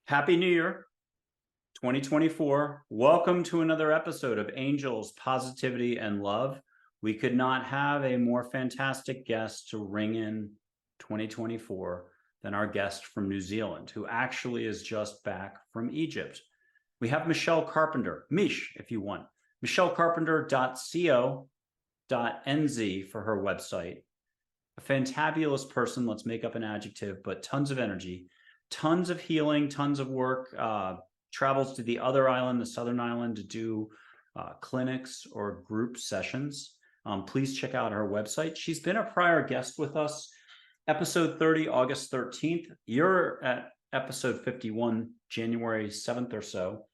Happy New Year, 2024. Welcome to another episode of Angels, Positivity, and Love. We could not have a more fantastic guest to ring in 2024 than our guest from New Zealand, who actually is just back from Egypt. We have Michelle Carpenter, Mish, if you want, michellecarpenter.co.nz for her website. A fantabulous person, let's make up an adjective, but tons of energy, tons of healing, tons of work, travels to the other island, the southern island, to do clinics or group sessions. Please check out her website. She's been a prior guest with us, episode 30, August 13th. You're at episode 51, January 7th or so.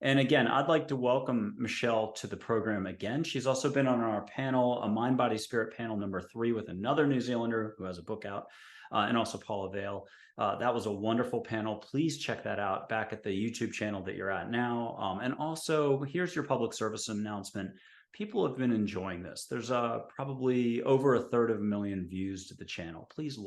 And again, I'd like to welcome Michelle to the program again. She's also been on our panel, a Mind, Body, Spirit panel number 3 with another New Zealander who has a book out, and also Paula Vale. That was a wonderful panel. Please check that out back at the YouTube channel that you're at now. And also, here's your public service announcement. People have been enjoying this. There's probably over 1/3 views to the channel. Please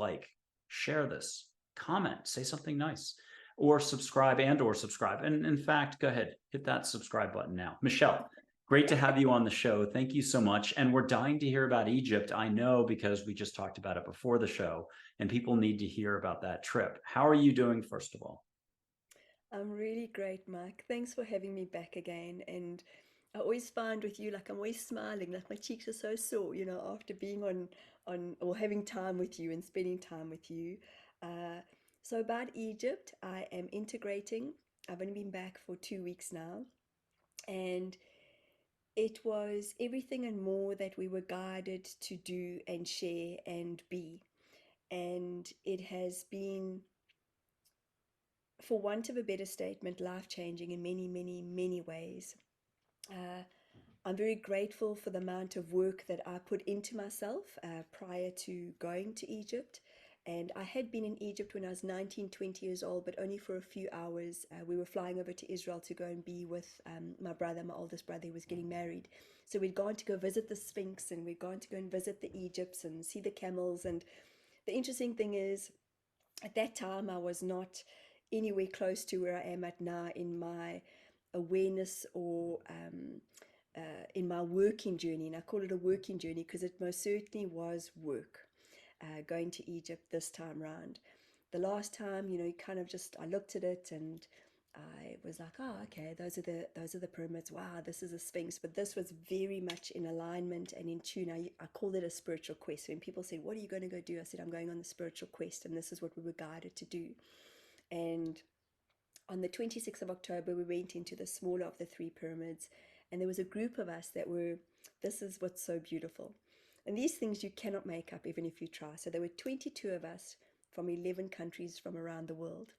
share this, comment, say something nice, or subscribe. And in fact, go ahead, hit that subscribe button now. Michelle, great to have you on the show. Thank you so much. And we're dying to hear about Egypt. I know, because we just talked about it before the show, and people need to hear about that trip. How are you doing, first of all? I'm really great, Mike. Thanks for having me back again. And I always find with you, like I'm always smiling, like my cheeks are so sore, after being on or having time with you and spending time with you. Uh, so about Egypt, I am integrating. I've only been back for 2 weeks now, and it was everything and more that we were guided to do and share and be. And it has been, for want of a better statement, life changing in many, many, many ways. Uh, I'm very grateful for the amount of work that I put into myself prior to going to Egypt. And I had been in Egypt when I was 19, 20 years old, but only for a few hours. We were flying over to Israel to go and be with my brother, my oldest brother, who was getting married. So we'd gone to go visit the Sphinx, and we'd gone to go and visit the Egypts and see the camels. And the interesting thing is, at that time, I was not anywhere close to where I am at now in my awareness or in my working journey. And I call it a working journey because it most certainly was work going to Egypt this time round. The last time, kind of just I looked at it and I was like, oh, okay, those are the pyramids. Wow, this is a sphinx. But this was very much in alignment and in tune. I called it a spiritual quest. When people said, what are you going to go do? I said, I'm going on the spiritual quest, and this is what we were guided to do. And on the 26th of October, we went into the smaller of the three pyramids, and there was a group of us that were, this is what's so beautiful. And these things you cannot make up even if you try. So there were 22 of us from 11 countries from around the world.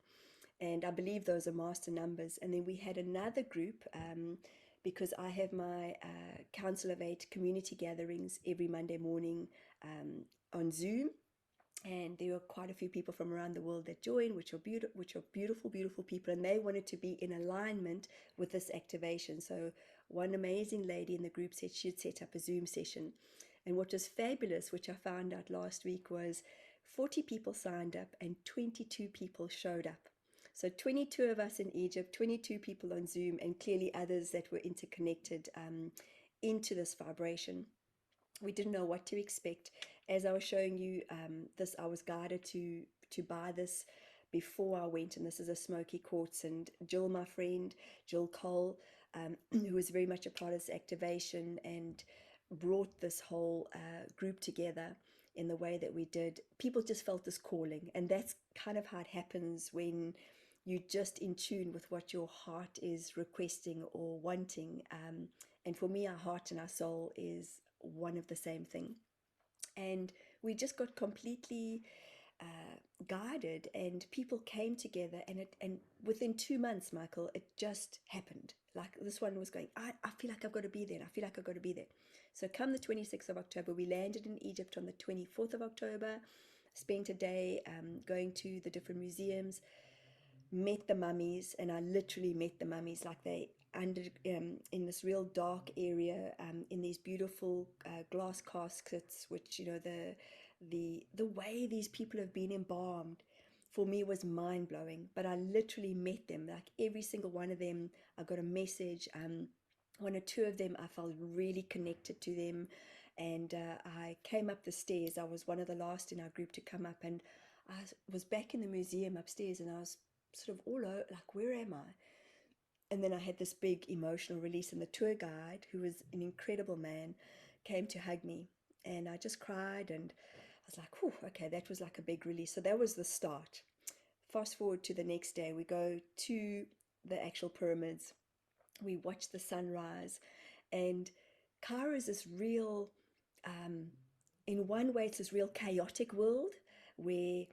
And I believe those are master numbers. And then we had another group, because I have my Council of Eight community gatherings every Monday morning on Zoom, and there were quite a few people from around the world that joined, which are beautiful, beautiful people, and they wanted to be in alignment with this activation. So one amazing lady in the group said she'd set up a Zoom session, and what was fabulous, which I found out last week, was 40 people signed up and 22 people showed up. So 22 of us in Egypt, 22 people on Zoom, and clearly others that were interconnected into this vibration. We didn't know what to expect. As I was showing you this, I was guided to buy this before I went, and this is a smoky quartz. And Jill, my friend, Jill Cole, who was very much a part of this activation and brought this whole group together in the way that we did. People just felt this calling, and that's kind of how it happens when you're just in tune with what your heart is requesting or wanting. And for me, our heart and our soul is one of the same thing. And we just got completely guided, and people came together, and within 2 months, Michael, it just happened. Like this one was going, I feel like I've got to be there. I feel like I've got to be there. So come the 26th of October, we landed in Egypt on the 24th of October, spent a day going to the different museums, met the mummies, and I literally met the mummies like they under in this real dark area, in these beautiful glass caskets, which the way these people have been embalmed for me was mind blowing. But I literally met them, like every single one of them. I got a message. One or two of them, I felt really connected to them. And I came up the stairs. I was one of the last in our group to come up, and was back in the museum upstairs, and I was sort of all over, like, where am I? And then I had this big emotional release, and the tour guide, who was an incredible man, came to hug me, and I just cried, and I was like, whew, okay, that was like a big release. So that was the start. Fast forward to the next day, we go to the actual pyramids, we watch the sunrise, and Cairo is this real, um, in one way, it's this real chaotic world where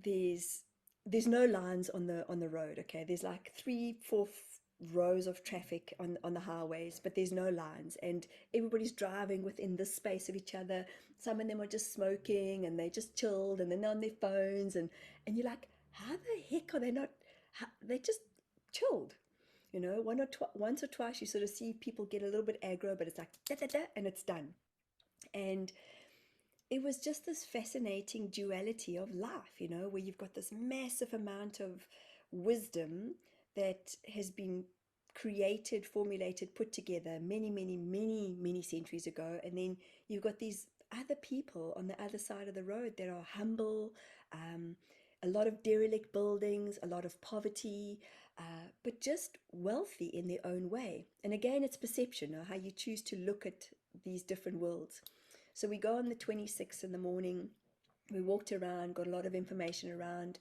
there's there's no lines on the road. Okay, there's like three, four rows of traffic on the highways, but there's no lines, and everybody's driving within this space of each other. Some of them are just smoking, and they just chilled, and they're on their phones, and you're like, how the heck are they not? They just chilled. Once or twice you sort of see people get a little bit aggro, but it's like da da da, and it's done. And it was just this fascinating duality of life, where you've got this massive amount of wisdom that has been created, formulated, put together many, many, many, many centuries ago. And then you've got these other people on the other side of the road that are humble, um, a lot of derelict buildings, a lot of poverty, but just wealthy in their own way. And again, it's perception, how you choose to look at these different worlds. So we go on the 26th in the morning. We walked around, got a lot of information around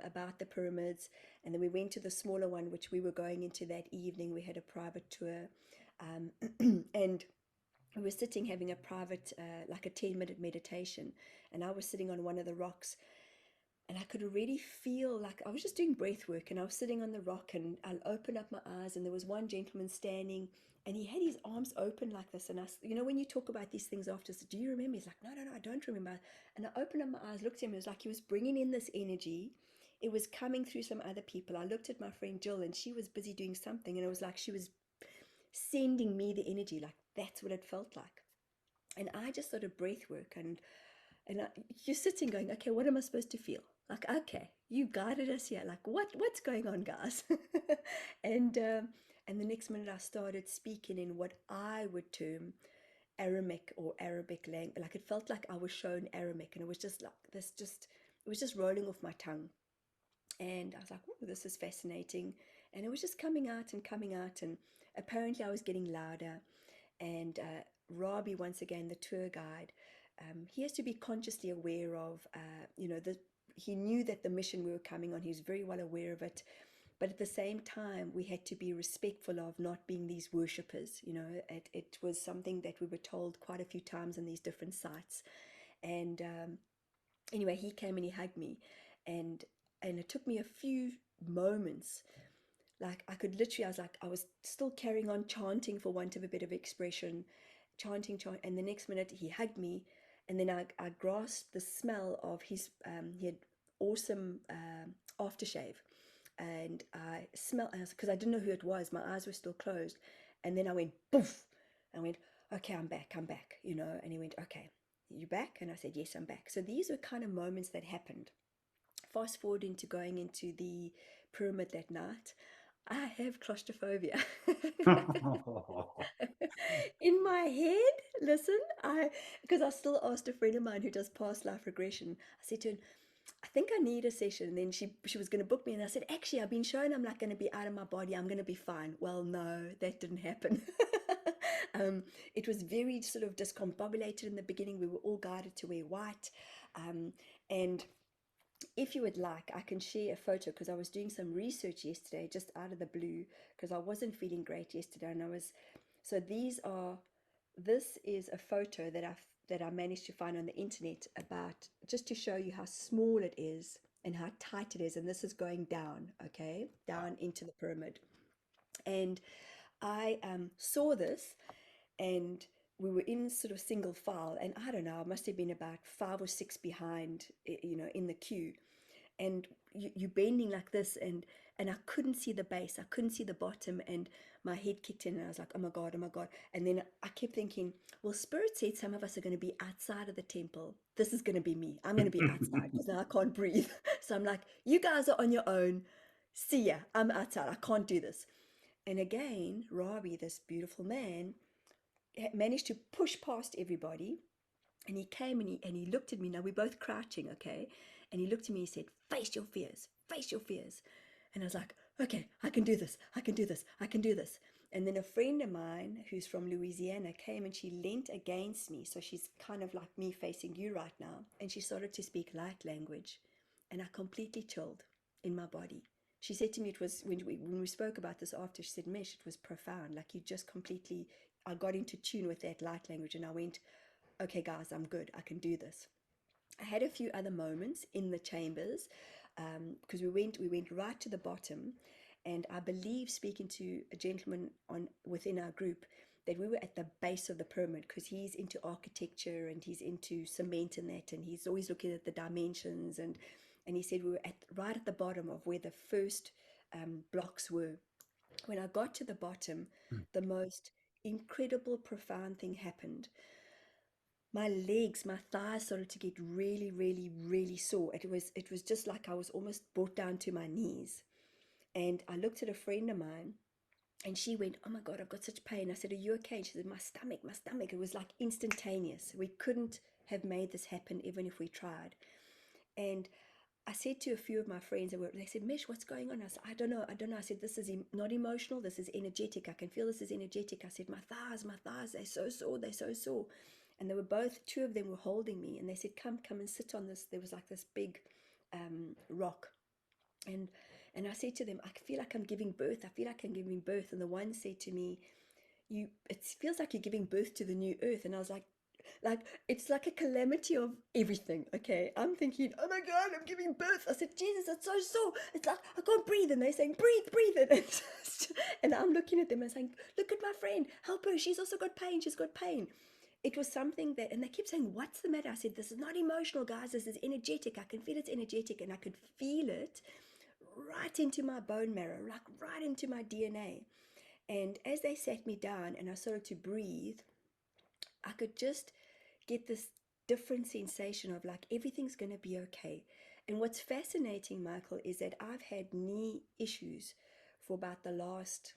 about the pyramids, and then we went to the smaller one, which we were going into that evening. We had a private tour, and we were sitting having a private, like a 10-minute meditation, and I was sitting on one of the rocks, and I could already feel like I was just doing breath work, and I was sitting on the rock, and I opened up my eyes, and there was one gentleman standing, and he had his arms open like this. And when you talk about these things after, so do you remember? He's like, no, no, no, I don't remember. And I opened up my eyes, looked at him. It was like he was bringing in this energy. It was coming through some other people. I looked at my friend Jill, and she was busy doing something, and it was like she was sending me the energy. Like that's what it felt like. And I just sort of breath work, and you're sitting going, okay, what am I supposed to feel? Like, okay, you guided us here. Like, what's going on, guys? and and the next minute I started speaking in what I would term Aramic or Arabic language. Like it felt like I was shown Aramic, and it was just like this, it was just rolling off my tongue. And I was like, oh, this is fascinating. And it was just coming out and coming out, and apparently I was getting louder. And Robbie, once again, the tour guide, he has to be consciously aware of, he knew that the mission we were coming on, he was very well aware of it. But at the same time, we had to be respectful of not being these worshippers. It was something that we were told quite a few times on these different sites. And anyway, he came and he hugged me, and it took me a few moments. Like I was like, I was still carrying on chanting, for want of a bit of expression, chanting, and the next minute he hugged me, and then I grasped the smell of his, he had awesome aftershave, and I smelled, because I didn't know who it was, my eyes were still closed, and then I went, poof, I went, okay, I'm back, and he went, okay, you back? And I said, yes, I'm back. So these were kind of moments that happened. Fast forward into going into the pyramid that night, I have claustrophobia. In my head, listen, because I still asked a friend of mine who does past life regression. I said to her, I think I need a session. And then she was going to book me, and I said, actually, I've been shown I'm like going to be out of my body. I'm going to be fine. Well, no, that didn't happen. It was very sort of discombobulated in the beginning. We were all guided to wear white, and if you would like, I can share a photo, because I was doing some research yesterday, just out of the blue, because I wasn't feeling great yesterday, and so this is a photo that I managed to find on the internet, about, just to show you how small it is and how tight it is, and this is going down, okay, down into the pyramid. And I saw this, and we were in sort of single file, and I don't know, I must have been about 5 or 6 behind, in the queue. and you bending like this, and I couldn't see the base, I couldn't see the bottom, and my head kicked in, and I was like, oh my God, oh my God. And then I kept thinking, well, Spirit said some of us are going to be outside of the temple. This is going to be me. I'm going to be outside because now I can't breathe. So I'm like, you guys are on your own. See ya. I'm outside. I can't do this. And again, Robbie, this beautiful man, managed to push past everybody, and he came, and he looked at me. Now we're both crouching, okay? And he looked at me and he said, face your fears, face your fears. And I was like, okay, I can do this, I can do this, I can do this. And then a friend of mine who's from Louisiana came, and she leant against me. So she's kind of like me facing you right now. And she started to speak light language. And I completely chilled in my body. She said to me, it was when we spoke about this after, she said, Mish, it was profound. Like you just completely, I got into tune with that light language, and I went, okay, guys, I'm good. I can do this. I had a few other moments in the chambers, because we went right to the bottom, and I believe, speaking to a gentleman within our group, that we were at the base of the pyramid, because he's into architecture and he's into cement and that, and he's always looking at the dimensions, and he said we were right at the bottom of where the first blocks were. When I got to the bottom, the most incredible, profound thing happened. My legs, my thighs started to get really, really, really sore. It was just like I was almost brought down to my knees. And I looked at a friend of mine, and she went, oh my God, I've got such pain. I said, are you okay? And she said, my stomach, my stomach. It was like instantaneous. We couldn't have made this happen even if we tried. And I said to a few of my friends, they said, Mish, what's going on? I said, I don't know. I don't know. I said, this is not emotional. This is energetic. I can feel this is energetic. I said, my thighs, they're so sore. They're so sore. And they were both, two of them were holding me, and they said, come and sit on this. There was like this big rock. And I said to them, I feel like I'm giving birth. I feel like I'm giving birth. And the one said to me, it feels like you're giving birth to the new earth. And I was like it's like a calamity of everything. Okay, I'm thinking, oh my God, I'm giving birth. I said, Jesus, it's so sore. It's like I can't breathe. And they're saying, breathe. And I'm looking at them and saying, look at my friend, help her, she's also got pain. She's got pain. It was something that, and they kept saying, what's the matter? I said, this is not emotional, guys. This is energetic. I can feel it's energetic, and I could feel it right into my bone marrow, like right into my DNA. And as they sat me down and I started to breathe, I could just get this different sensation of like everything's going to be okay. And what's fascinating, Michael, is that I've had knee issues for about the last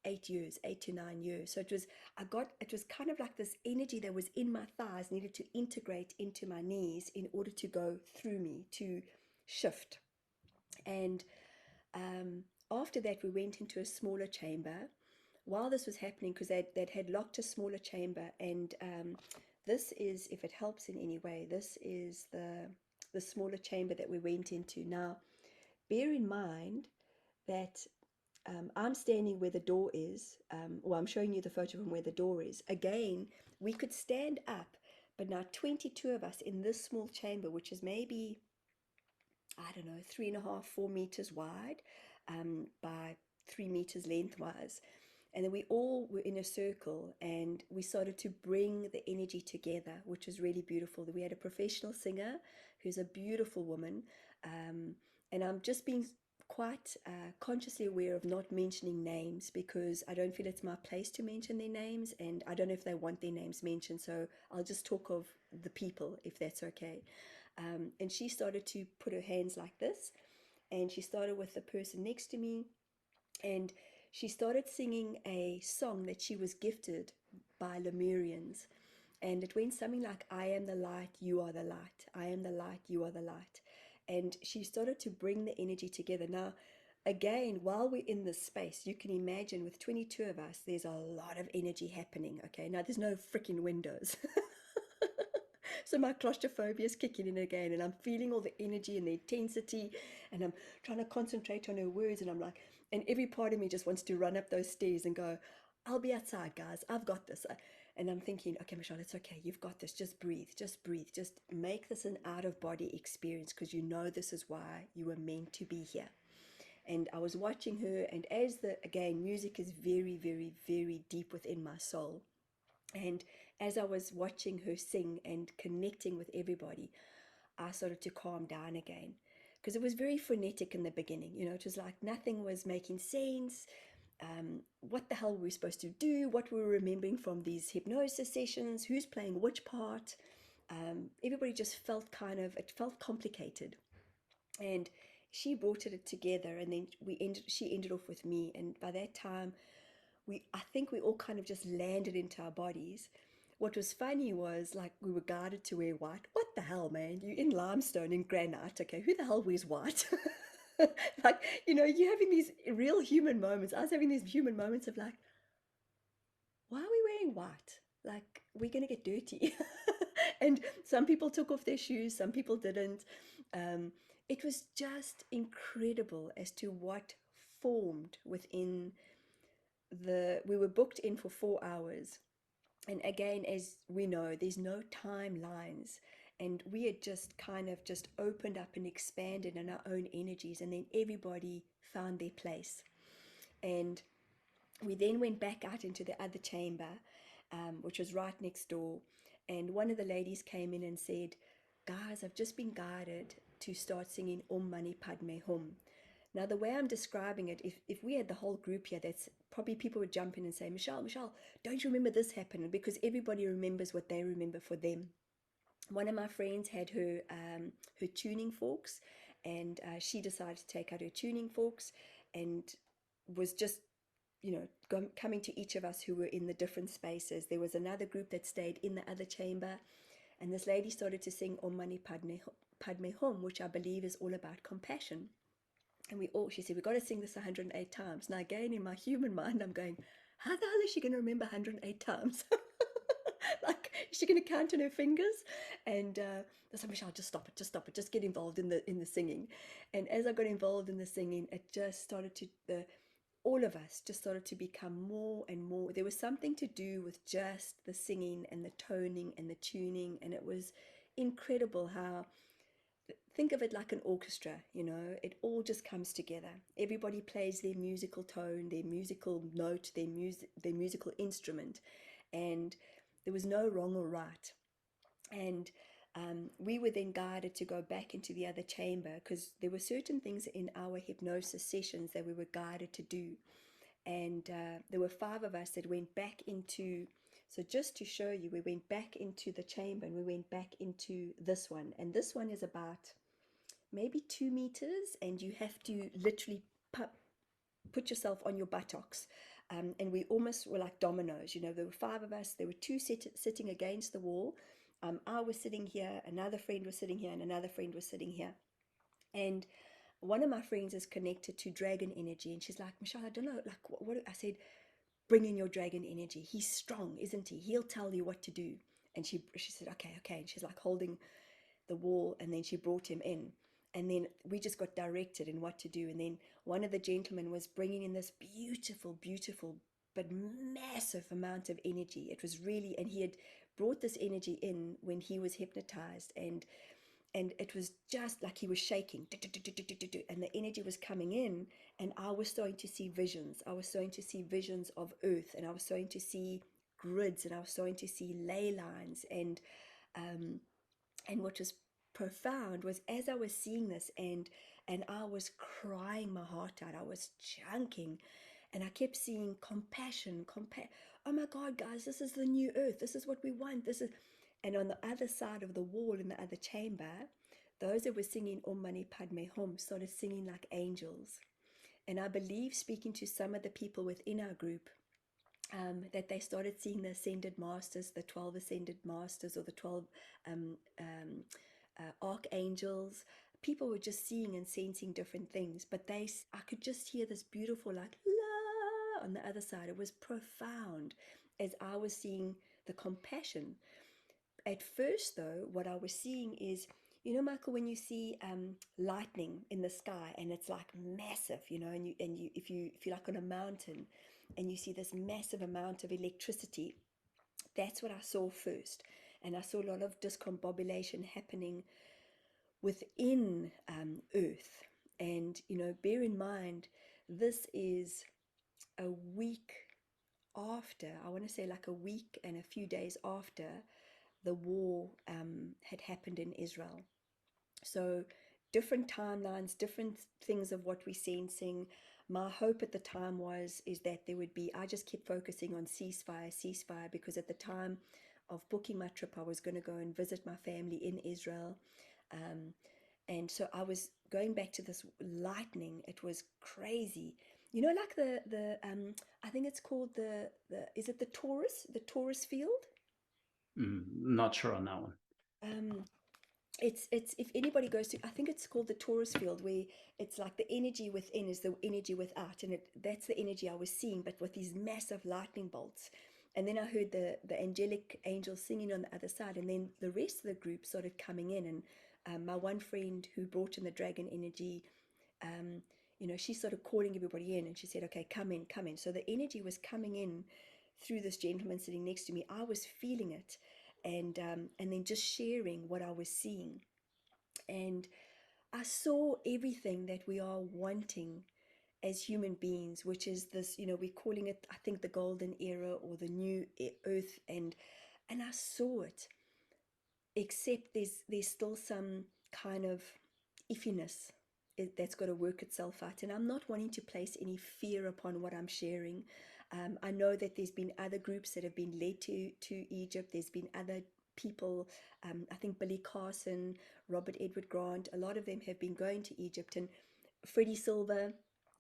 8 years, 8 to 9 years. So it was kind of like this energy that was in my thighs needed to integrate into my knees in order to go through me, to shift. And after that, we went into a smaller chamber. While this was happening, because they'd had locked a smaller chamber, and this is, if it helps in any way, this is the smaller chamber that we went into. Now, bear in mind that I'm standing where the door is. Well, I'm showing you the photo from where the door is. Again, we could stand up, but now 22 of us in this small chamber, which is maybe, I don't know, 3.5, 4 meters wide, by 3 meters lengthwise. And then we all were in a circle, and we started to bring the energy together, which was really beautiful. We had a professional singer who's a beautiful woman. And I'm just being quite consciously aware of not mentioning names, because I don't feel it's my place to mention their names, and I don't know if they want their names mentioned. So I'll just talk of the people, if that's okay. And she started to put her hands like this, and she started with the person next to me, and she started singing a song that she was gifted by Lemurians. And it went something like, I am the light, you are the light. I am the light, you are the light. And she started to bring the energy together. Now, again, while we're in this space, you can imagine with 22 of us, there's a lot of energy happening. Okay, now there's no freaking windows. So my claustrophobia is kicking in again, and I'm feeling all the energy and the intensity, and I'm trying to concentrate on her words, and I'm like, and every part of me just wants to run up those stairs and go, I'll be outside, guys. I've got this. And I'm thinking, okay, Michelle, it's okay. You've got this. Just breathe. Just breathe. Just make this an out of body experience, because you know this is why you were meant to be here. And I was watching her, and again, music is very, very, very deep within my soul. And as I was watching her sing and connecting with everybody, I started to calm down again. because it was very frenetic in the beginning. You know, it was like nothing was making sense. What the hell were we supposed to do? What were we remembering from these hypnosis sessions? Who's playing which part? Everybody just felt it felt complicated. And she brought it together, and then she ended off with me. And by that time, I think we all kind of just landed into our bodies. What was funny was like we were guided to wear white. What the hell, man? You in limestone in granite? Okay, who the hell wears white? Like, you know, you're having these real human moments. I was having these human moments of like, why are we wearing white? Like, we're gonna get dirty. And some people took off their shoes, some people didn't. Um, it was just incredible as to what formed within we were booked in for 4 hours. And again, as we know, there's no timelines. And we had just kind of just opened up and expanded in our own energies. And then everybody found their place. And we then went back out into the other chamber, which was right next door. And one of the ladies came in and said, "Guys, I've just been guided to start singing Om Mani Padme Hum." Now, the way I'm describing it, if we had the whole group here, that's probably people would jump in and say, Michelle, don't you remember this happened? Because everybody remembers what they remember for them. One of my friends had her tuning forks, and she decided to take out her tuning forks and was just, you know, coming to each of us who were in the different spaces. There was another group that stayed in the other chamber, and this lady started to sing Om Mani Padme Hum, which I believe is all about compassion. And she said, we've got to sing this 108 times. Now, again, in my human mind, I'm going, how the hell is she going to remember 108 times? Like, is she going to count on her fingers? And I said, Michelle, just stop it, just get involved in the singing. And as I got involved in the singing, it just started to, all of us just started to become more and more. There was something to do with just the singing and the toning and the tuning, and it was incredible how, think of it like an orchestra, you know, it all just comes together. Everybody plays their musical tone, their musical note, their musical instrument, and there was no wrong or right. And we were then guided to go back into the other chamber because there were certain things in our hypnosis sessions that we were guided to do. And there were 5 of us that went back into, so just to show you, we went back into the chamber and we went back into this one. And this one is about maybe 2 meters, and you have to literally put yourself on your buttocks. And we almost were like dominoes. You know, there were 5 of us, there were 2 sitting against the wall. I was sitting here, another friend was sitting here, and another friend was sitting here. And one of my friends is connected to dragon energy, and she's like, Michelle, I don't know, like what I said, bring in your dragon energy. He's strong, isn't he? He'll tell you what to do. And she said, okay. And she's like holding the wall, and then she brought him in. And then we just got directed in what to do. And then one of the gentlemen was bringing in this beautiful, beautiful, but massive amount of energy. It was really, and he had brought this energy in when he was hypnotized. And it was just like he was shaking, and the energy was coming in, and I was starting to see visions. I was starting to see visions of earth, and I was starting to see grids, and I was starting to see ley lines. And what was profound was as I was seeing this, and I was crying my heart out, I was chunking, and I kept seeing compassion. Oh my God, guys, this is the new earth. This is what we want. This is, and on the other side of the wall in the other chamber, those that were singing Om Mani Padme Hum started singing like angels. And I believe, speaking to some of the people within our group, that they started seeing the ascended masters, the 12 ascended masters, or the 12 um, um, archangels. People were just seeing and sensing different things, but I could just hear this beautiful like la on the other side. It was profound as I was seeing the compassion. At first, though, what I was seeing is, you know, Michael, when you see lightning in the sky and it's like massive, you know, and you if you're like on a mountain and you see this massive amount of electricity, that's what I saw first. And I saw a lot of discombobulation happening within Earth. And, you know, bear in mind, this is a week after, I want to say like a week and a few days after the war had happened in Israel. So different timelines, different things of what we're sensing. My hope at the time was is that there would be, I just kept focusing on ceasefire, ceasefire, because at the time of booking my trip, I was going to go and visit my family in Israel. Um, and so I was going back to this lightning. It was crazy. You know, like I think it's called the is it the Taurus field? Not sure on that one. Um, it's if anybody goes to, I think it's called the Taurus field, where it's like the energy within is the energy without, and that's the energy I was seeing, but with these massive lightning bolts. And then I heard the angelic angels singing on the other side, and then the rest of the group started coming in, and my one friend who brought in the dragon energy, um, she started calling everybody in, and she said, "Okay, come in, come in." So the energy was coming in through this gentleman sitting next to me. I was feeling it, and then just sharing what I was seeing, and I saw everything that we are wanting as human beings, which is this, we're calling it, I think, the golden era or the new earth, and I saw it, except there's still some kind of iffiness that's got to work itself out. And I'm not wanting to place any fear upon what I'm sharing. I know that there's been other groups that have been led to Egypt. There's been other people, I think Billy Carson, Robert Edward Grant, a lot of them have been going to Egypt, and Freddie Silver.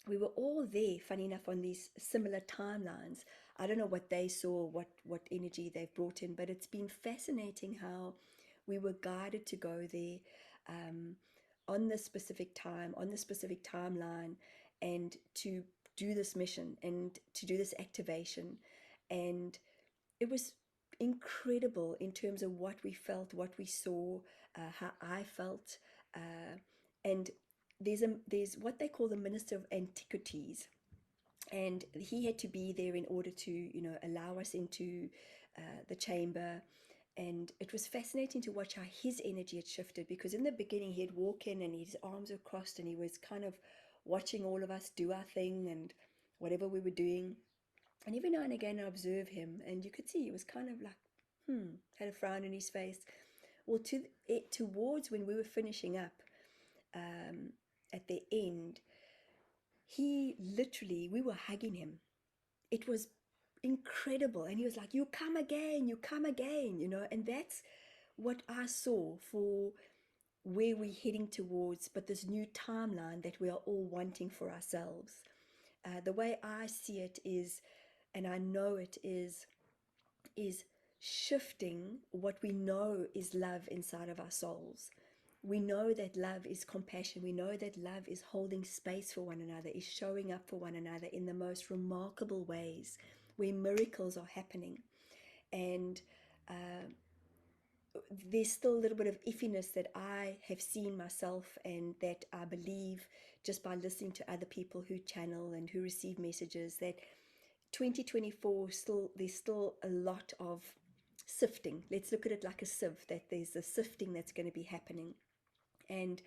We were all there, funny enough, on these similar timelines. I don't know what they saw, what energy they've brought in, but it's been fascinating how we were guided to go there, um, on this specific time, on this specific timeline, and to do this mission and to do this activation. And it was incredible in terms of what we felt, what we saw, how I felt. And there's what they call the Minister of Antiquities, and he had to be there in order to allow us into the chamber. And it was fascinating to watch how his energy had shifted, because in the beginning he'd walk in and his arms were crossed and he was kind of watching all of us do our thing and whatever we were doing. And every now and again I observe him, and you could see he was kind of like, had a frown on his face. Well, towards when we were finishing up, um, at the end, he literally, we were hugging him. It was incredible. And he was like, "You come again, you come again," and that's what I saw for where we're heading towards, but this new timeline that we are all wanting for ourselves. The way I see it is, and I know it is shifting what we know is love inside of our souls. We know that love is compassion. We know that love is holding space for one another, is showing up for one another in the most remarkable ways, where miracles are happening. And uh, there's still a little bit of iffiness that I have seen myself, and that I believe just by listening to other people who channel and who receive messages, that 2024 still, there's still a lot of sifting. Let's look at it like a sieve, that there's a sifting that's going to be happening. And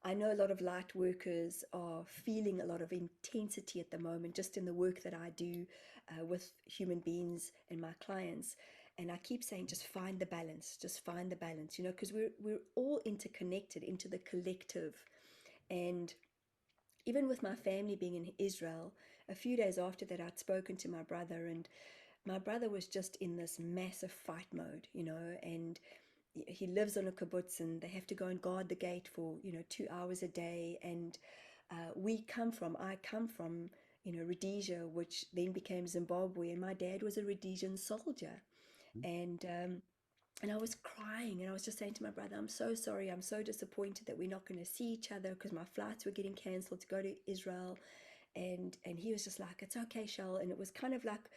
I know a lot of light workers are feeling a lot of intensity at the moment, just in the work that I do with human beings and my clients. And I keep saying, just find the balance, just find the balance, because we're all interconnected into the collective. And even with my family being in Israel, a few days after that, I'd spoken to my brother, and my brother was just in this massive fight mode, and he lives on a kibbutz, and they have to go and guard the gate for 2 hours a day. And I come from Rhodesia, which then became Zimbabwe, and my dad was a Rhodesian soldier. And um, and I was crying, and I was just saying to my brother, "I'm so sorry, I'm so disappointed that we're not going to see each other, because my flights were getting cancelled to go to Israel." And he was just like, "It's okay, Shell." And it was kind of like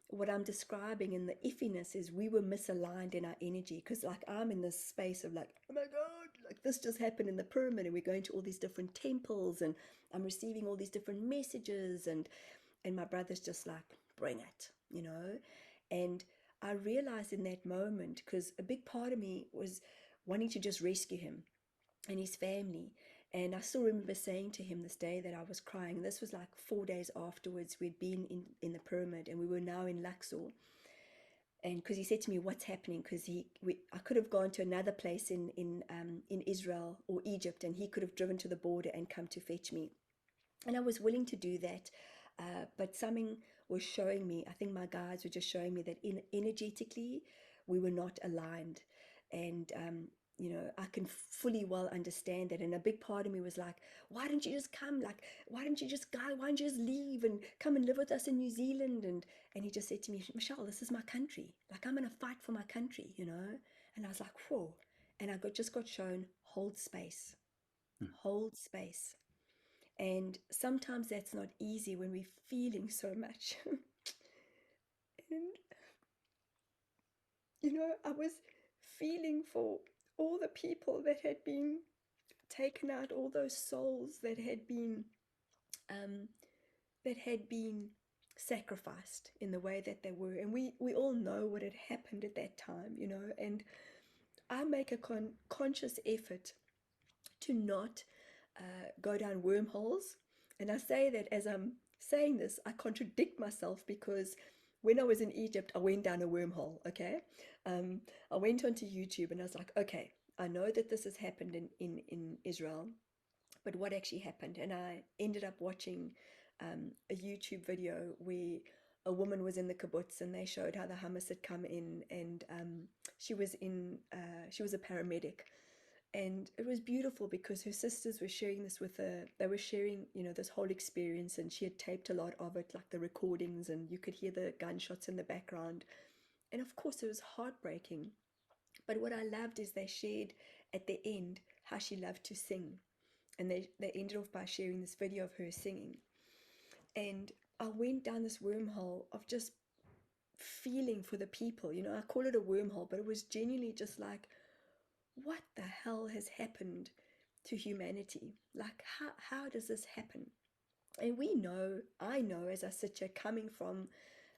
what I'm describing in the iffiness is we were misaligned in our energy, because like I'm in this space of like, "Oh my God, like this just happened in the pyramid," and we're going to all these different temples, and I'm receiving all these different messages, and my brother's just like, "Bring it." And I realized in that moment, because a big part of me was wanting to just rescue him and his family. And I still remember saying to him this day that I was crying. This was like 4 days afterwards. We'd been in the pyramid, and we were now in Luxor. and because he said to me, "What's happening?" Because I could have gone to another place in Israel or Egypt, and he could have driven to the border and come to fetch me, and I was willing to do that, but something was showing me. I think my guides were just showing me that energetically we were not aligned, and I can fully well understand that. And a big part of me was like, "Why don't you just come? Like, why don't you just go? Why don't you just leave and come and live with us in New Zealand?" And he just said to me, "Michelle, this is my country. Like, I'm gonna fight for my country." And I was like, "Whoa!" And I just got shown, hold space, Mm. hold space. And sometimes that's not easy when we're feeling so much. And, I was feeling for all the people that had been taken out, all those souls um, that had been sacrificed in the way that they were. And we all know what had happened at that time. And I make a conscious effort to not go down wormholes. And I say that as I'm saying this, I contradict myself because when I was in Egypt, I went down a wormhole. Okay, I went onto YouTube and I was like, okay, I know that this has happened in Israel, but what actually happened? And I ended up watching a YouTube video where a woman was in the kibbutz and they showed how the Hamas had come in, and she was a paramedic, and it was beautiful because her sisters were sharing this with her. They were sharing, this whole experience, and she had taped a lot of it, like the recordings, and you could hear the gunshots in the background. And of course, it was heartbreaking. But what I loved is they shared at the end how she loved to sing. And they ended off by sharing this video of her singing. And I went down this wormhole of just feeling for the people. I call it a wormhole, but it was genuinely just like, what the hell has happened to humanity? Like, how does this happen? And I know as I sit here coming from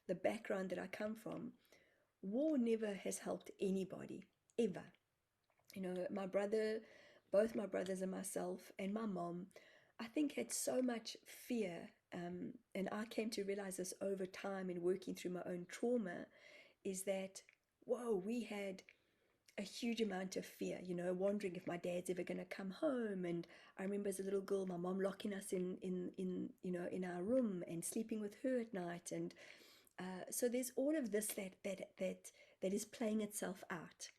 the background that I come from, war never has helped anybody, ever. Both my brothers and myself, and my mom, I think had so much fear. And I came to realize this over time in working through my own trauma, is that, whoa, we had a huge amount of fear, wondering if my dad's ever going to come home. And I remember as a little girl, my mom locking us in our room and sleeping with her at night. And so there's all of this that is playing itself out.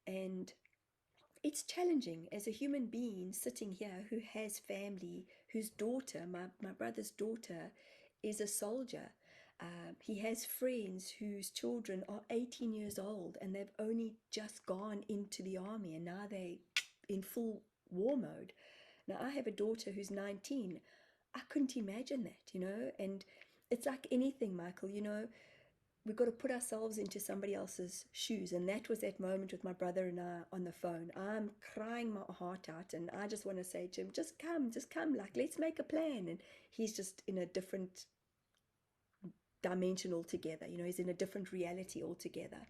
And it's challenging as a human being sitting here who has family, whose daughter, my brother's daughter, is a soldier. He has friends whose children are 18 years old and they've only just gone into the army and now they're in full war mode. Now, I have a daughter who's 19. I couldn't imagine that. And it's like anything, Michael, we've got to put ourselves into somebody else's shoes. And that was that moment with my brother and I on the phone. I'm crying my heart out and I just want to say to him, just come, like, let's make a plan. And he's just in a different dimension altogether. He's in a different reality altogether.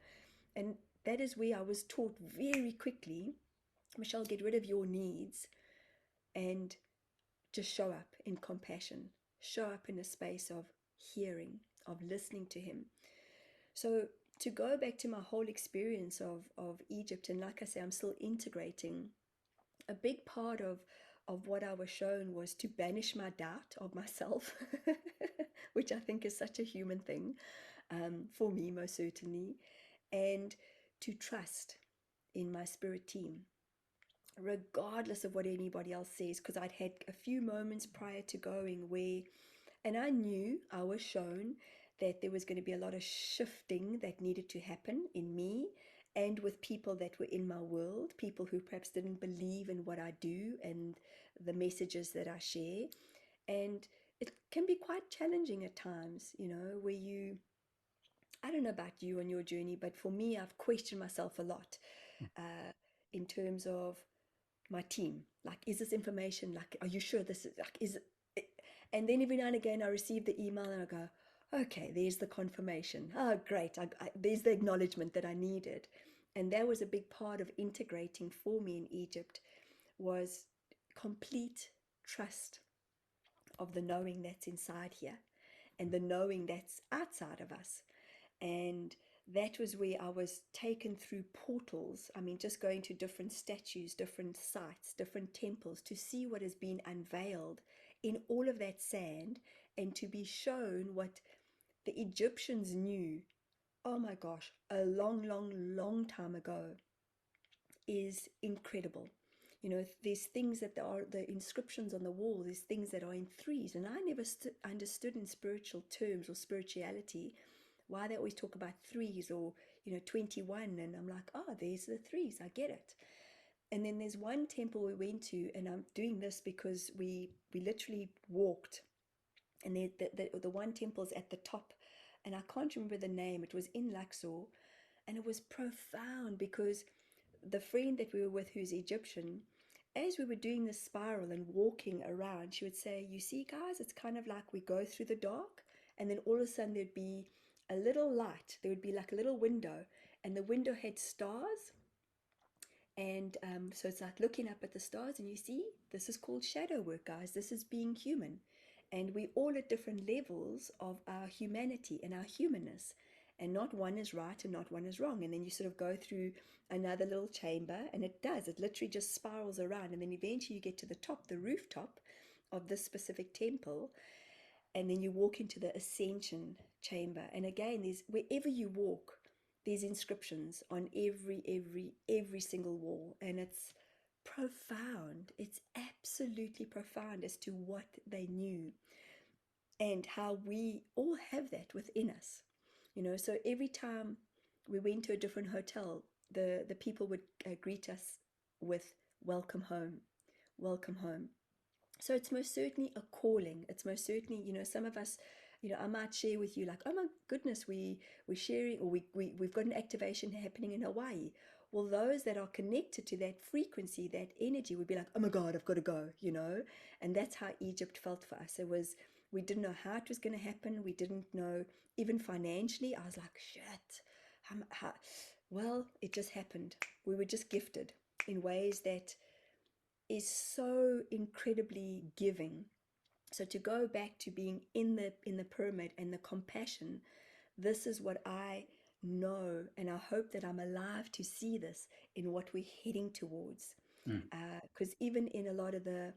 And that is where I was taught very quickly, Michelle, get rid of your needs and just show up in compassion, show up in a space of hearing, of listening to him. So to go back to my whole experience of Egypt, and like I say, I'm still integrating, a big part of what I was shown was to banish my doubt of myself, which I think is such a human thing, for me, most certainly, and to trust in my spirit team, regardless of what anybody else says, because I'd had a few moments prior to going where, and I knew, I was shown that there was going to be a lot of shifting that needed to happen in me and with people that were in my world, people who perhaps didn't believe in what I do and the messages that I share. And it can be quite challenging at times, where I don't know about you on your journey, but for me, I've questioned myself a lot uh, in terms of my team. Like, is this information, like, are you sure this is, like, is it? And then every now and again, I receive the email and I go, okay, there's the confirmation. Oh, great. There's the acknowledgement that I needed. And that was a big part of integrating for me in Egypt, was complete trust of the knowing that's inside here and the knowing that's outside of us. And that was where I was taken through portals. I mean, just going to different statues, different sites, different temples to see what has been unveiled in all of that sand and to be shown what the Egyptians knew, oh my gosh, a long, long, long time ago is incredible. You know, there's things that there are the inscriptions on the wall, there's things that are in threes. And I never understood in spiritual terms or spirituality why they always talk about threes or, 21. And I'm like, oh, there's the threes. I get it. And then there's one temple we went to, and I'm doing this because we literally walked, and the one temple's at the top, and I can't remember the name. It was in Luxor, and it was profound because the friend that we were with, who's Egyptian, as we were doing this spiral and walking around, she would say, you see, guys, it's kind of like we go through the dark, and then all of a sudden there'd be a little light. There would be like a little window, and the window had stars. And so it's like looking up at the stars, and you see, this is called shadow work, guys. This is being human. And we all at different levels of our humanity and our humanness. And not one is right and not one is wrong. And then you sort of go through another little chamber, and it does. It literally just spirals around. And then eventually you get to the top, the rooftop of this specific temple. And then you walk into the ascension chamber. And again, there's wherever you walk, there's inscriptions on every single wall, and it's profound. It's absolutely profound as to what they knew and how we all have that within us. So every time we went to a different hotel, the people would greet us with welcome home, welcome home. So it's most certainly a calling. It's most certainly, some of us, I might share with you like, oh my goodness, we're sharing, or we've got an activation happening in Hawaii. Well, those that are connected to that frequency, that energy, would be like, oh my God, I've got to go. And that's how Egypt felt for us. We didn't know how it was going to happen. We didn't know, even financially. I was like, shit. Well, it just happened. We were just gifted in ways that is so incredibly giving. So to go back to being in the pyramid and the compassion, this is what I know, and I hope that I'm alive to see this in what we're heading towards. Mm. Because even in a lot of the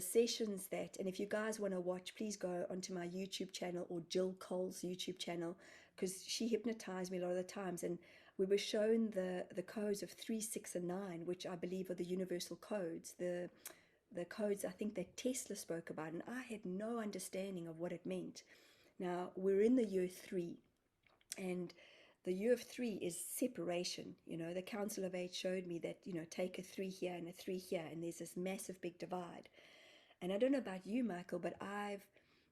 sessions that, and if you guys want to watch, please go onto my YouTube channel or Jill Cole's YouTube channel, because she hypnotized me a lot of the times, and we were shown the codes of 3, 6, and 9, which I believe are the universal codes, the codes I think that Tesla spoke about, and I had no understanding of what it meant. Now we're in the year 3, and the year of 3 is separation. The Council of 8 showed me that, take a 3 here and a 3 here, and there's this massive big divide. And I don't know about you, Michael, but I've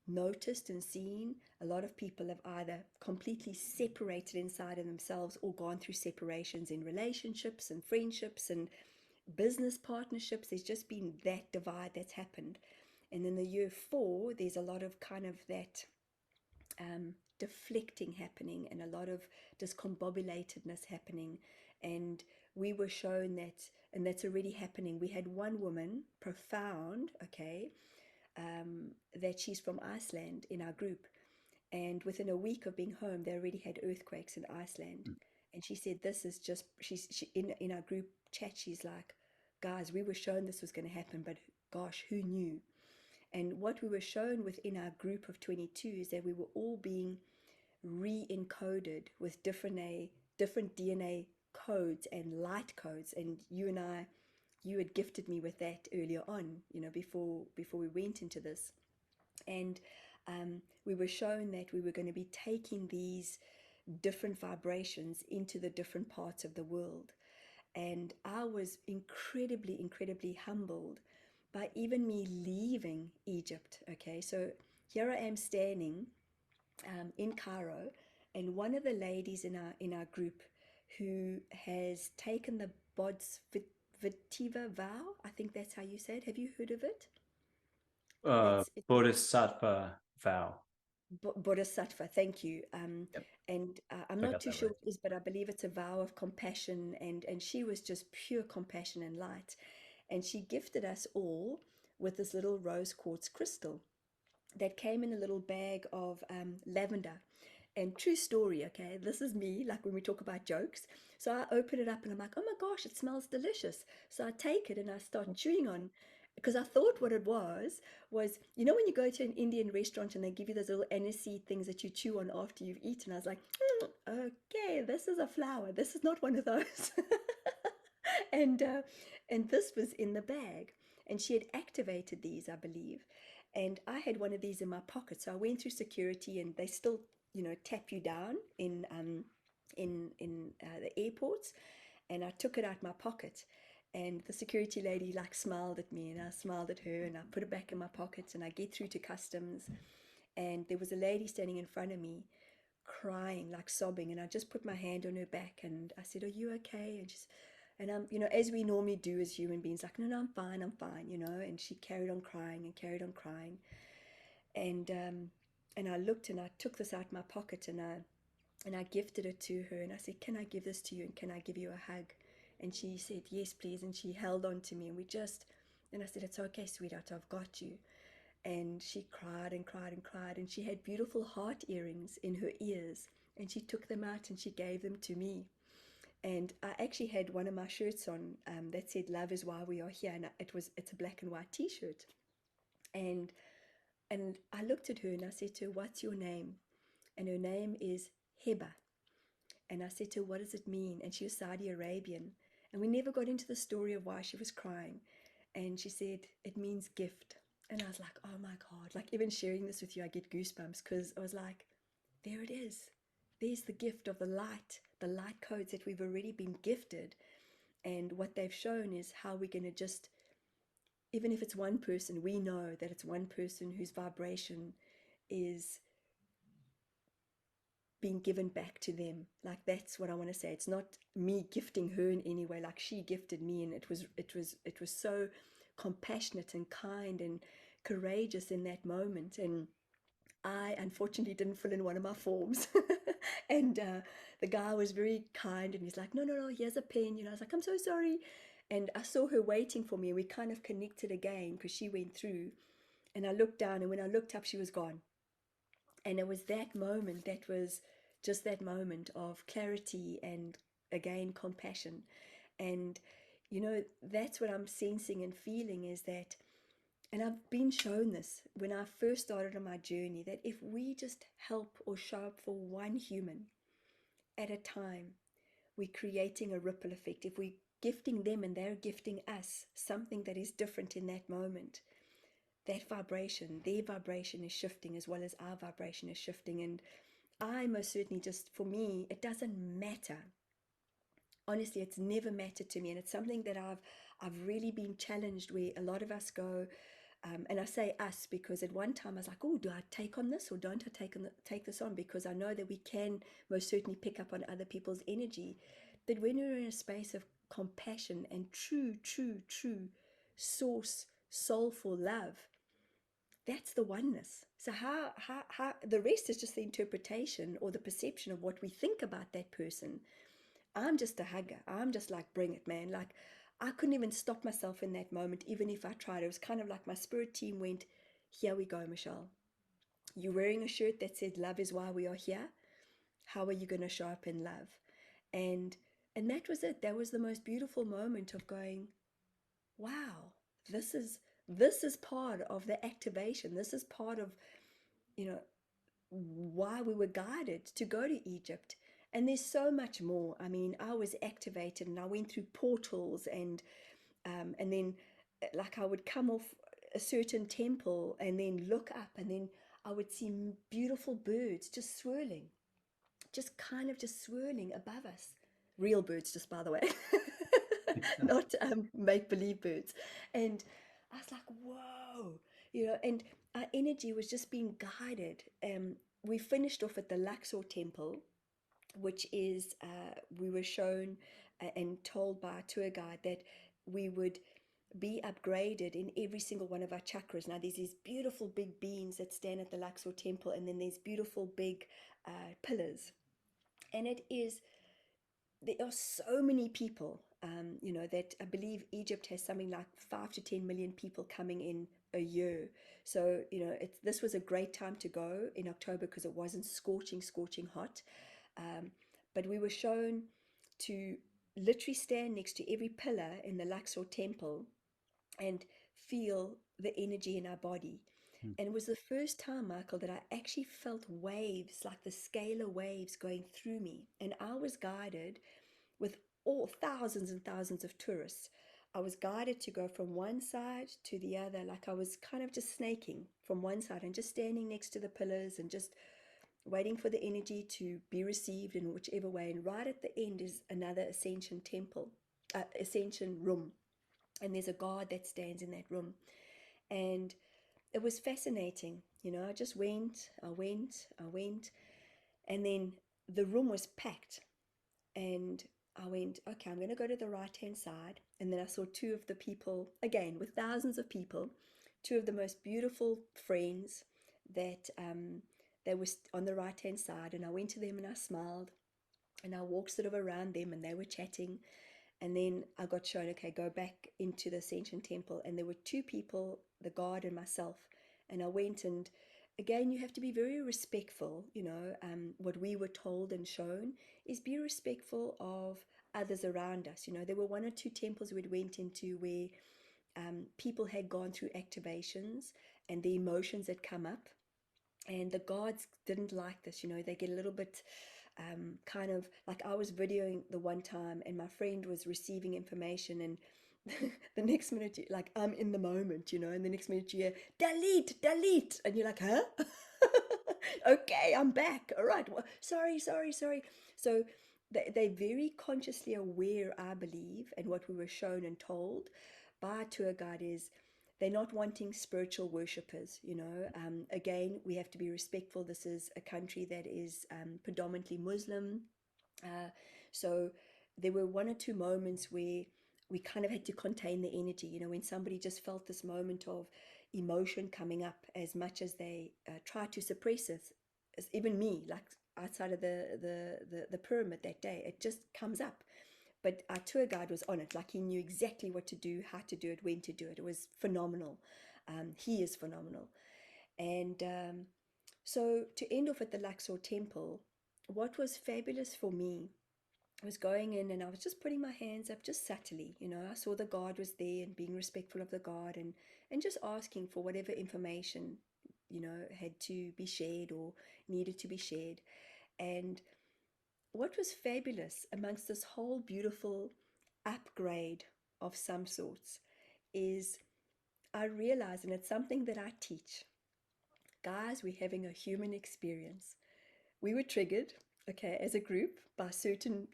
noticed and seen a lot of people have either completely separated inside of themselves or gone through separations in relationships and friendships and business partnerships. There's just been that divide that's happened. And in the year 4, there's a lot of kind of that deflecting happening and a lot of discombobulatedness happening. And we were shown that, and that's already happening. We had one woman, profound, okay, that she's from Iceland in our group. And within a week of being home, they already had earthquakes in Iceland. And she said, this is just, in our group chat, she's like, guys, we were shown this was going to happen, but gosh, who knew? And what we were shown within our group of 22 is that we were all being re-encoded with different DNA codes and light codes. And you had gifted me with that earlier on, before we went into this. And we were shown that we were going to be taking these different vibrations into the different parts of the world. And I was incredibly, incredibly humbled by even me leaving Egypt. Okay, so here I am standing in Cairo, and one of the ladies in our group who has taken the Bodhisattva vow, I think that's how you say it. Have you heard of it? It's Bodhisattva vow. Bodhisattva, thank you. Yep, And I'm I not got too that sure right. what it is, but I believe it's a vow of compassion, and she was just pure compassion and light. And she gifted us all with this little rose quartz crystal that came in a little bag of lavender. And true story, okay, this is me, like when we talk about jokes. So I open it up and I'm like, oh my gosh, it smells delicious. So I take it and I start chewing on, because I thought what it was, you know, when you go to an Indian restaurant and they give you those little aniseed things that you chew on after you've eaten. I was like, okay, this is a flower. This is not one of those. and uh, and this was in the bag, and she had activated these, I believe, and I had one of these in my pocket. So I went through security, and they still, you know, tap you down in the airports, and I took it out my pocket. And the security lady like smiled at me, and I smiled at her, and I put it back in my pocket, and I get through to customs, and there was a lady standing in front of me crying, like sobbing, and I just put my hand on her back and I said, "Are you okay?" And she's, and I'm, you know, as we normally do as human beings, like, "No, no, I'm fine," you know. And she carried on crying and carried on crying, and I looked and I took this out my pocket and I gifted it to her, and I said, "Can I give this to you, and can I give you a hug?" And she said, "Yes, please." And she held on to me, and we just, and I said, "It's okay, sweetheart, I've got you." And she cried and cried and cried, and she had beautiful heart earrings in her ears, and she took them out and she gave them to me. And I actually had one of my shirts on, that said "Love is why we are here," and it's a black and white T-shirt. And I looked at her and I said to her, "What's your name?" And her name is Heba. And I said to her, "What does it mean?" And she was Saudi Arabian, and we never got into the story of why she was crying. And she said, "It means gift." And I was like, oh my God, like even sharing this with you, I get goosebumps, because I was like, there it is. There's the gift of the light codes that we've already been gifted. And what they've shown is how we're going to just, even if it's one person, we know that it's one person whose vibration is being given back to them. Like, that's what I want to say. It's not me gifting her in any way, like she gifted me, and it was so compassionate and kind and courageous in that moment. And I unfortunately didn't fill in one of my forms. And the guy was very kind, and he's like, "No, no, no, here's a pen." You know, I was like, "I'm so sorry." And I saw her waiting for me, and we kind of connected again because she went through. And I looked down, and when I looked up, she was gone. And it was that moment that was just that moment of clarity and, again, compassion. And, you know, that's what I'm sensing and feeling, is that, and I've been shown this when I first started on my journey, that if we just help or show up for one human at a time, we're creating a ripple effect. If we're gifting them and they're gifting us something that is different in that moment, that vibration, their vibration is shifting as well as our vibration is shifting. And I most certainly, just for me, it doesn't matter. Honestly, it's never mattered to me, and it's something that I've really been challenged, where a lot of us go, and I say us because at one time I was like, "Oh, do I take on this or don't I take this on?" Because I know that we can most certainly pick up on other people's energy. But when you're in a space of compassion and true, true, true source, soulful love, that's the oneness. So how the rest is just the interpretation or the perception of what we think about that person. I'm just a hugger. I'm just like, bring it, man. Like, I couldn't even stop myself in that moment, even if I tried. It was kind of like my spirit team went, "Here we go, Michelle. You're wearing a shirt that said love is why we are here. How are you going to show up in love?" And that was it. That was the most beautiful moment of going, wow, this is part of the activation. This is part of, you know, why we were guided to go to Egypt. And there's so much more. I mean, I was activated and I went through portals, and then, like, I would come off a certain temple and then look up, and then I would see beautiful birds just swirling, just kind of just swirling above us. Real birds, just by the way, not make believe birds. And I was like, whoa, you know, and our energy was just being guided. We finished off at the Luxor Temple, which is, we were shown and told by a tour guide that we would be upgraded in every single one of our chakras. Now, there's these beautiful big beams that stand at the Luxor Temple, and then there's beautiful big pillars. And it is, there are so many people that I believe Egypt has something like 5 to 10 million people coming in a year. So, this was a great time to go in October because it wasn't scorching hot. Um, but we were shown to literally stand next to every pillar in the Luxor Temple and feel the energy in our body. Hmm. And it was the first time, Michael, that I actually felt waves, like the scalar waves going through me. And I was guided with all thousands and thousands of tourists. I was guided to go from one side to the other, like I was kind of just snaking from one side and just standing next to the pillars and just waiting for the energy to be received in whichever way. And right at the end is another ascension temple, ascension room. And there's a guard that stands in that room. And it was fascinating. I just went. And then the room was packed. And I went, okay, I'm going to go to the right hand side. And then I saw two of the people, again, with thousands of people, two of the most beautiful friends that they were on the right hand side. And I went to them and I smiled and I walked sort of around them and they were chatting. And then I got shown, okay, go back into the Ascension Temple. And there were two people, the guard and myself. And I went, and again, you have to be very respectful. What we were told and shown is be respectful of others around us. There were one or two temples we went into where people had gone through activations and the emotions had come up. And the guards didn't like this. They get a little bit kind of like, I was videoing the one time and my friend was receiving information, and the next minute, like, I'm in the moment, and the next minute you hear, delete, and you're like, huh? Okay, I'm back. All right. Well, sorry. So they're very consciously aware, I believe, and what we were shown and told by our tour guide is they're not wanting spiritual worshippers. Again, we have to be respectful. This is a country that is predominantly Muslim. Uh, so there were one or two moments where we kind of had to contain the energy, when somebody just felt this moment of emotion coming up, as much as they try to suppress it, as even me, like outside of the pyramid that day, it just comes up. But our tour guide was on it, like he knew exactly what to do, how to do it, when to do it. It was phenomenal. He is phenomenal. And so to end off at the Luxor Temple, what was fabulous for me was going in and I was just putting my hands up just subtly. I saw the guard was there and being respectful of the guard, and just asking for whatever information, had to be shared or needed to be shared. And what was fabulous amongst this whole beautiful upgrade of some sorts is I realized, and it's something that I teach, guys, we're having a human experience. We were triggered, okay, as a group by certain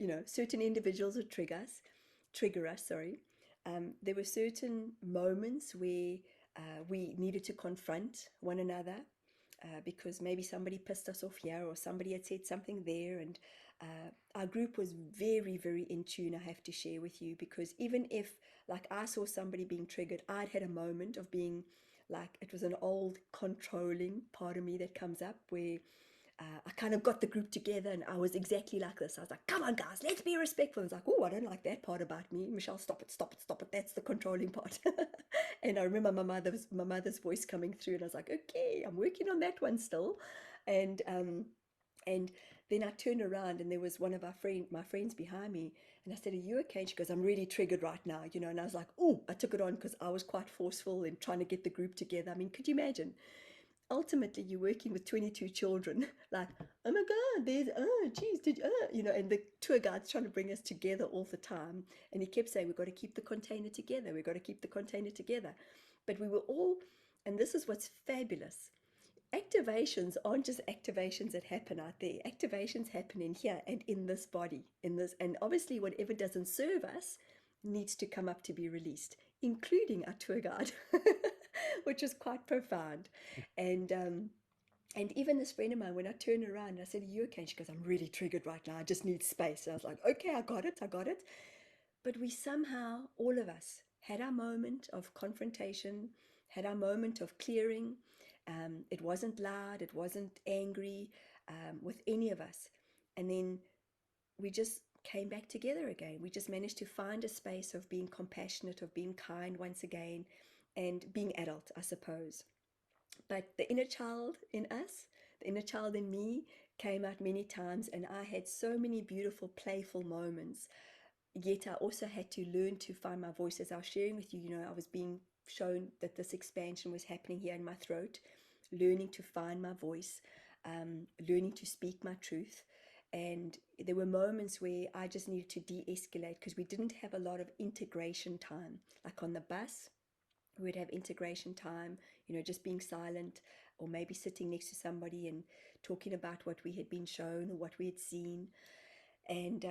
individuals would trigger us, sorry. There were certain moments where we needed to confront one another because maybe somebody pissed us off here or somebody had said something there. And our group was very, very in tune, I have to share with you, because even if, like, I saw somebody being triggered, I'd had a moment of being like, it was an old controlling part of me that comes up where I kind of got the group together and I was exactly like this. I was like, come on, guys, let's be respectful. And it's like, oh, I don't like that part about me. Michelle, stop it. That's the controlling part. And I remember my mother's voice coming through and I was like, okay, I'm working on that one still. And then I turned around and there was one of my friends behind me. And I said, are you okay? And she goes, I'm really triggered right now, And I was like, oh, I took it on because I was quite forceful in trying to get the group together. I mean, could you imagine? Ultimately you're working with 22 children like, oh my god, there's, oh geez, and the tour guide's trying to bring us together all the time, and he kept saying, we've got to keep the container together, but we were all, and this is what's fabulous, activations aren't just activations that happen out there. Activations happen in here and in this body, and obviously whatever doesn't serve us needs to come up to be released, including our tour guide, which is quite profound. And even this friend of mine, when I turned around and I said, are you okay? And she goes, I'm really triggered right now. I just need space. And I was like, okay, I got it. But we somehow, all of us, had our moment of confrontation, had our moment of clearing. It wasn't loud, it wasn't angry with any of us. And then we just came back together again. We just managed to find a space of being compassionate, of being kind once again, and being adult, I suppose. But the inner child in us, the inner child in me, came out many times, and I had so many beautiful, playful moments. Yet I also had to learn to find my voice. As I was sharing with you, I was being shown that this expansion was happening here in my throat, learning to find my voice, learning to speak my truth. And there were moments where I just needed to de escalate because we didn't have a lot of integration time. Like on the bus, we would have integration time, just being silent or maybe sitting next to somebody and talking about what we had been shown or what we had seen. And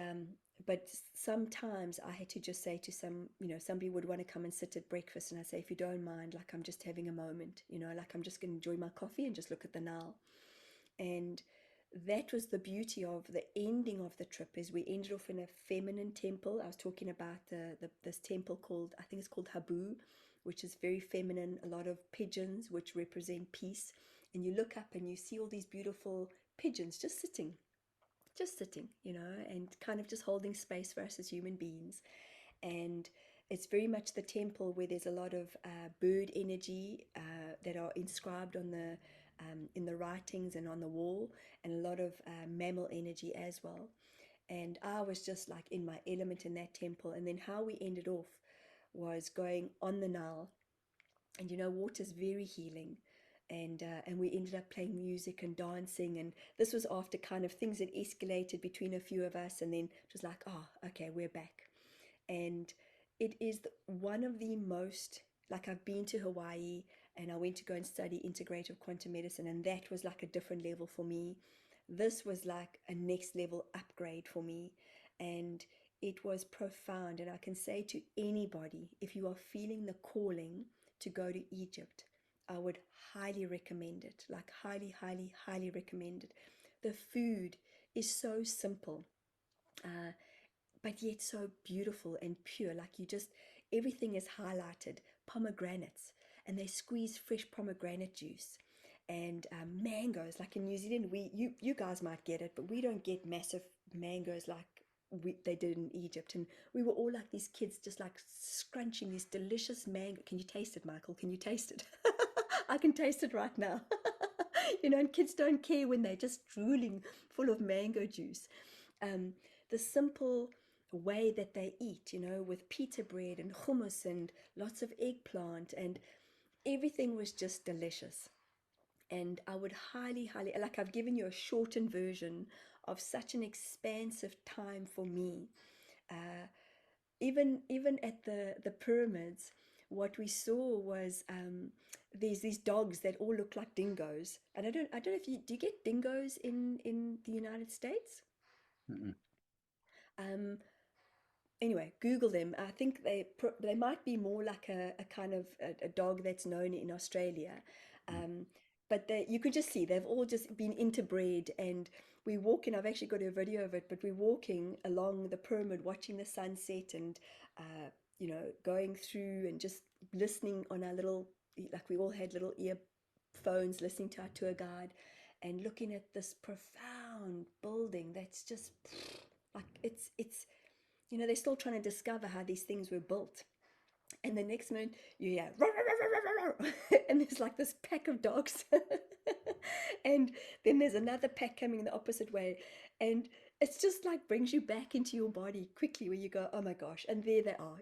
but sometimes I had to just say to somebody would want to come and sit at breakfast, and I say, if you don't mind, like I'm just having a moment, like I'm just going to enjoy my coffee and just look at the Nile. And that was the beauty of the ending of the trip, is we ended off in a feminine temple. I was talking about this temple called, I think it's called Habu, which is very feminine, a lot of pigeons which represent peace. And you look up and you see all these beautiful pigeons just sitting, and kind of just holding space for us as human beings. And it's very much the temple where there's a lot of bird energy that are inscribed on the in the writings and on the wall, and a lot of mammal energy as well. And I was just like in my element in that temple. And then how we ended off was going on the Nile, and water's very healing. And we ended up playing music and dancing, and this was after kind of things had escalated between a few of us, and then it was like, oh, okay, we're back. And it is one of the most, like, I've been to Hawaii and I went to go and study integrative quantum medicine, and that was like a different level for me. This was like a next level upgrade for me, and it was profound. And I can say to anybody, if you are feeling the calling to go to Egypt, I would highly recommend it. Like, highly, highly, highly recommend it. The food is so simple, uh, but yet so beautiful and pure. Like, everything is highlighted. Pomegranates, and they squeeze fresh pomegranate juice. And mangoes, like in New Zealand, you guys might get it, but we don't get massive mangoes like they did in Egypt. And we were all like these kids, just like scrunching these delicious mango. Can you taste it, Michael? Can you taste it? I can taste it right now. And kids don't care when they're just drooling full of mango juice. Um, the simple way that they eat, with pita bread and hummus and lots of eggplant, and everything was just delicious. And I would highly, highly, like, I've given you a shortened version of such an expansive time for me. Uh, even at the pyramids, what we saw was there's these dogs that all look like dingoes. And I don't know if do you get dingoes in the United States? Mm-mm. Um, anyway, Google them. I think they might be more like a kind of a dog that's known in Australia. Um, but you could just see they've all just been interbred, and we walk in. I've actually got a video of it, but we're walking along the pyramid, watching the sunset, and going through and just listening on our little, like, we all had little earphones, listening to our tour guide, and looking at this profound building that's just like it's they're still trying to discover how these things were built. And the next minute you hear "Row, row, row, row, row," and there's like this pack of dogs. And then there's another pack coming the opposite way, and it's just like brings you back into your body quickly, where you go, oh my gosh. And there they are,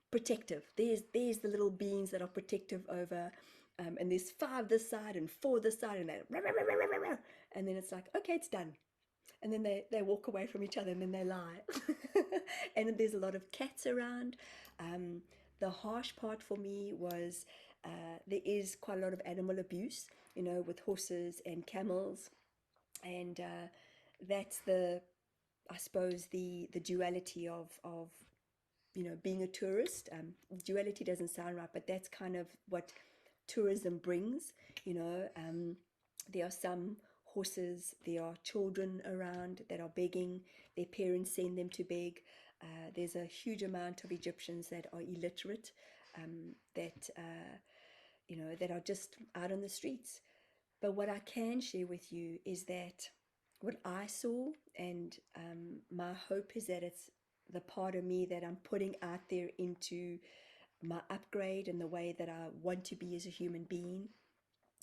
protective. There's the little beings that are protective over, and there's 5 this side and 4 this side, and they "Row, row, row, row, row, row," and then it's like, okay, it's done. And then they walk away from each other, and then they lie. And there's a lot of cats around. Um, the harsh part for me was there is quite a lot of animal abuse, with horses and camels. And that's I suppose, the duality of being a tourist. Duality doesn't sound right, but that's kind of what tourism brings. There are some horses, there are children around that are begging, their parents send them to beg. There's a huge amount of Egyptians that are illiterate, that are just out on the streets. But what I can share with you is that what I saw, and my hope is that it's the part of me that I'm putting out there into my upgrade and the way that I want to be as a human being,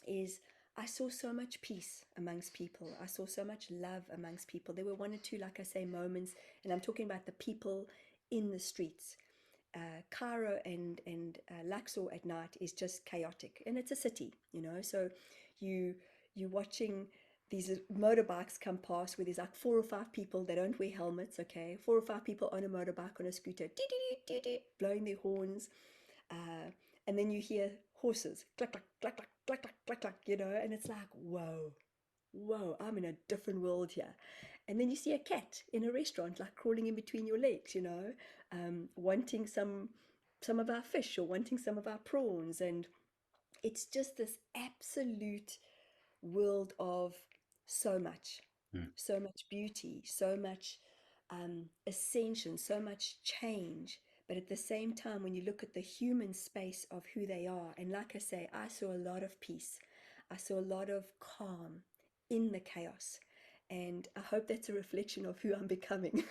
is I saw so much peace amongst people. I saw so much love amongst people. There were one or two, like I say, moments, and I'm talking about the people in the streets. Cairo and Luxor at night is just chaotic, and it's a city, you know. So you you're watching these motorbikes come past where there's like four or five people that don't wear helmets. Okay, four or five people on a motorbike on a scooter, blowing their horns, uh, and then you hear horses cluck cluck cluck cluck cluck cluck cluck cluck, you know, and it's like whoa, whoa, I'm in a different world here. And then you see a cat in a restaurant, like crawling in between your legs, you know, wanting some of our fish or wanting some of our prawns, and it's just this absolute world of so much, Mm. so much beauty, so much ascension, so much change. But at the same time, when you look at the human space of who they are, and like I say, I saw a lot of peace, I saw a lot of calm in the chaos. And I hope that's a reflection of who I'm becoming,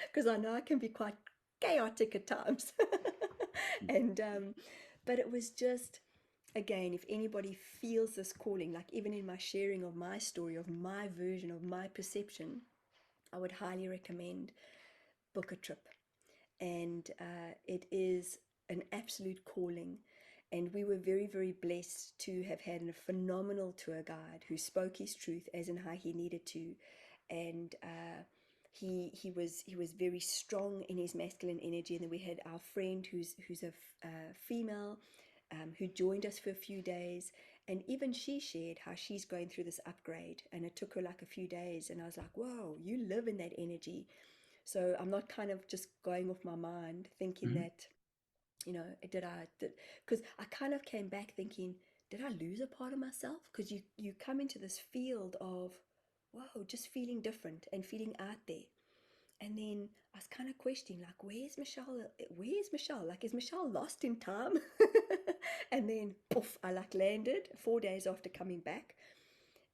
because I know I can be quite chaotic at times. and But it was just, again, if anybody feels this calling, like even in my sharing of my story, of my version of my perception, I would highly recommend book a trip. And it is an absolute calling. And we were very, very blessed to have had a phenomenal tour guide who spoke his truth as in how he needed to. And he was very strong in his masculine energy. And then we had our friend who's a female, who joined us for a few days. And even she shared how she's going through this upgrade. And it took her like a few days. And I was like, whoa, you live in that energy. So I'm not kind of just going off my mind thinking Mhm. that, you know, because I kind of came back thinking, did I lose a part of myself? Because you come into this field of, wow, just feeling different and feeling out there. And then I was kind of questioning, like, where's Michelle? Where's Michelle? Like, is Michelle lost in time? And then, poof, I like landed 4 days after coming back.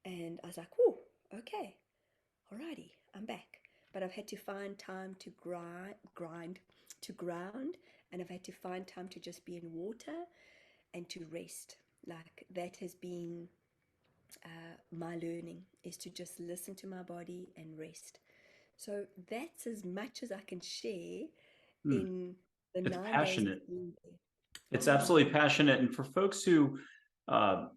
And I was like, oh, okay, alrighty, I'm back. But I've had to find time to to ground, and I've had to find time to just be in water and to rest. Like, that has been my learning, is to just listen to my body and rest. So that's as much as I can share Mm. in the It's 9 days passionate. of being there. It's Yeah. absolutely passionate. And for folks who, uh,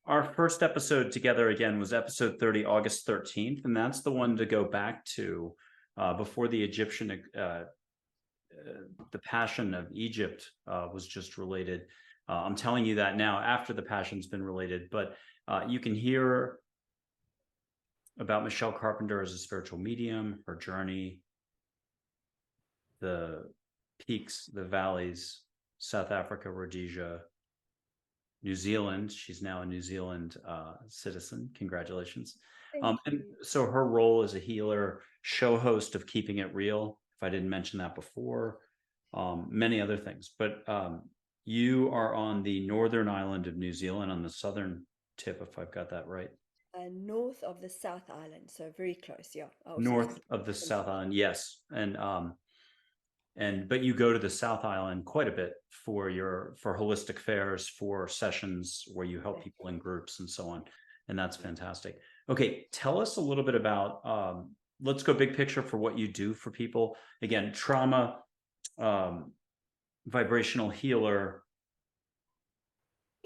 our first episode together again was episode 30, August 13th. And that's the one to go back to before the Egyptian, the Passion of Egypt was just related. I'm telling you that now after the Passion's been related, but you can hear about Michelle Carpenter as a spiritual medium, her journey, the peaks, the valleys, South Africa, Rhodesia, New Zealand. She's now a New Zealand citizen. Congratulations. Thank And you. so her role as a healer, show host of Keeping It Real, if I didn't mention that before, many other things. But you are on the northern island of New Zealand, on the southern tip, if I've got that right. North of the South Island, so very close. Yeah, I also North should of the South confirm. Island, yes. And but you go to the South Island quite a bit for holistic fairs, for sessions where you help That's people in right. groups and so on, and that's Yeah. fantastic. Okay, tell us a little bit about, let's go big picture for what you do for people. Again, trauma, um, vibrational healer,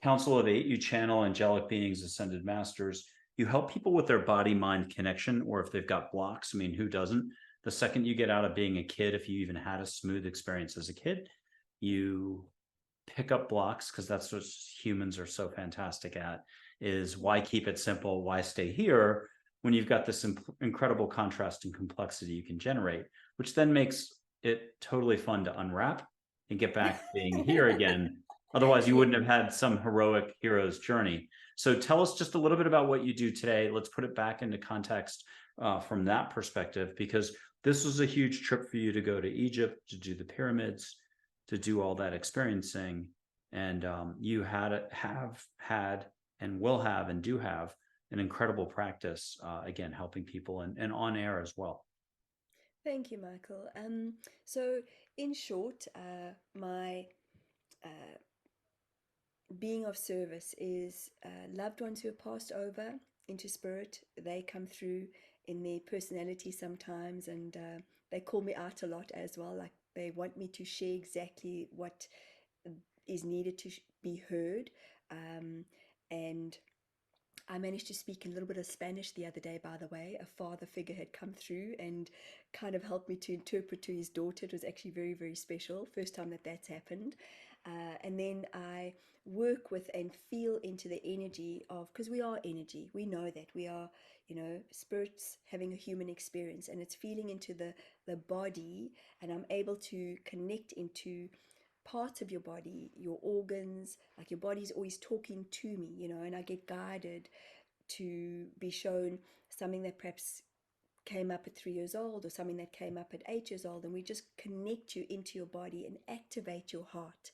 Council of Eight, you channel angelic beings, ascended masters. You help people with their body mind connection, or if they've got blocks. I mean, who doesn't? The second you get out of being a kid, if you even had a smooth experience as a kid, you pick up blocks, because that's what humans are so fantastic at, is why keep it simple? Why stay here when you've got this incredible contrast and complexity you can generate, which then makes it totally fun to unwrap and get back to being here again. Otherwise, you Yeah. wouldn't have had some heroic hero's journey. So tell us just a little bit about what you do today. Let's put it back into context from that perspective, because this was a huge trip for you to go to Egypt, to do the pyramids, to do all that experiencing. And you have had and will have and do have an incredible practice, again, helping people and on air as well. Thank you, Michael. So in short, my uh, being of service is loved ones who have passed over into spirit. They come through in their personality sometimes, and they call me out a lot as well. Like they want me to share exactly what is needed to be heard. And I managed to speak a little bit of Spanish the other day, by the way. A father figure had come through and kind of helped me to interpret to his daughter. It was actually very, very special. First time that that's happened. And then I work with and feel into the energy of, because we are energy. We know that we are, spirits having a human experience, and it's feeling into the body, and I'm able to connect into parts of your body, your organs, like your body's always talking to me, and I get guided to be shown something that perhaps came up at 3 years old or something that came up at 8 years old, and we just connect you into your body and activate your heart.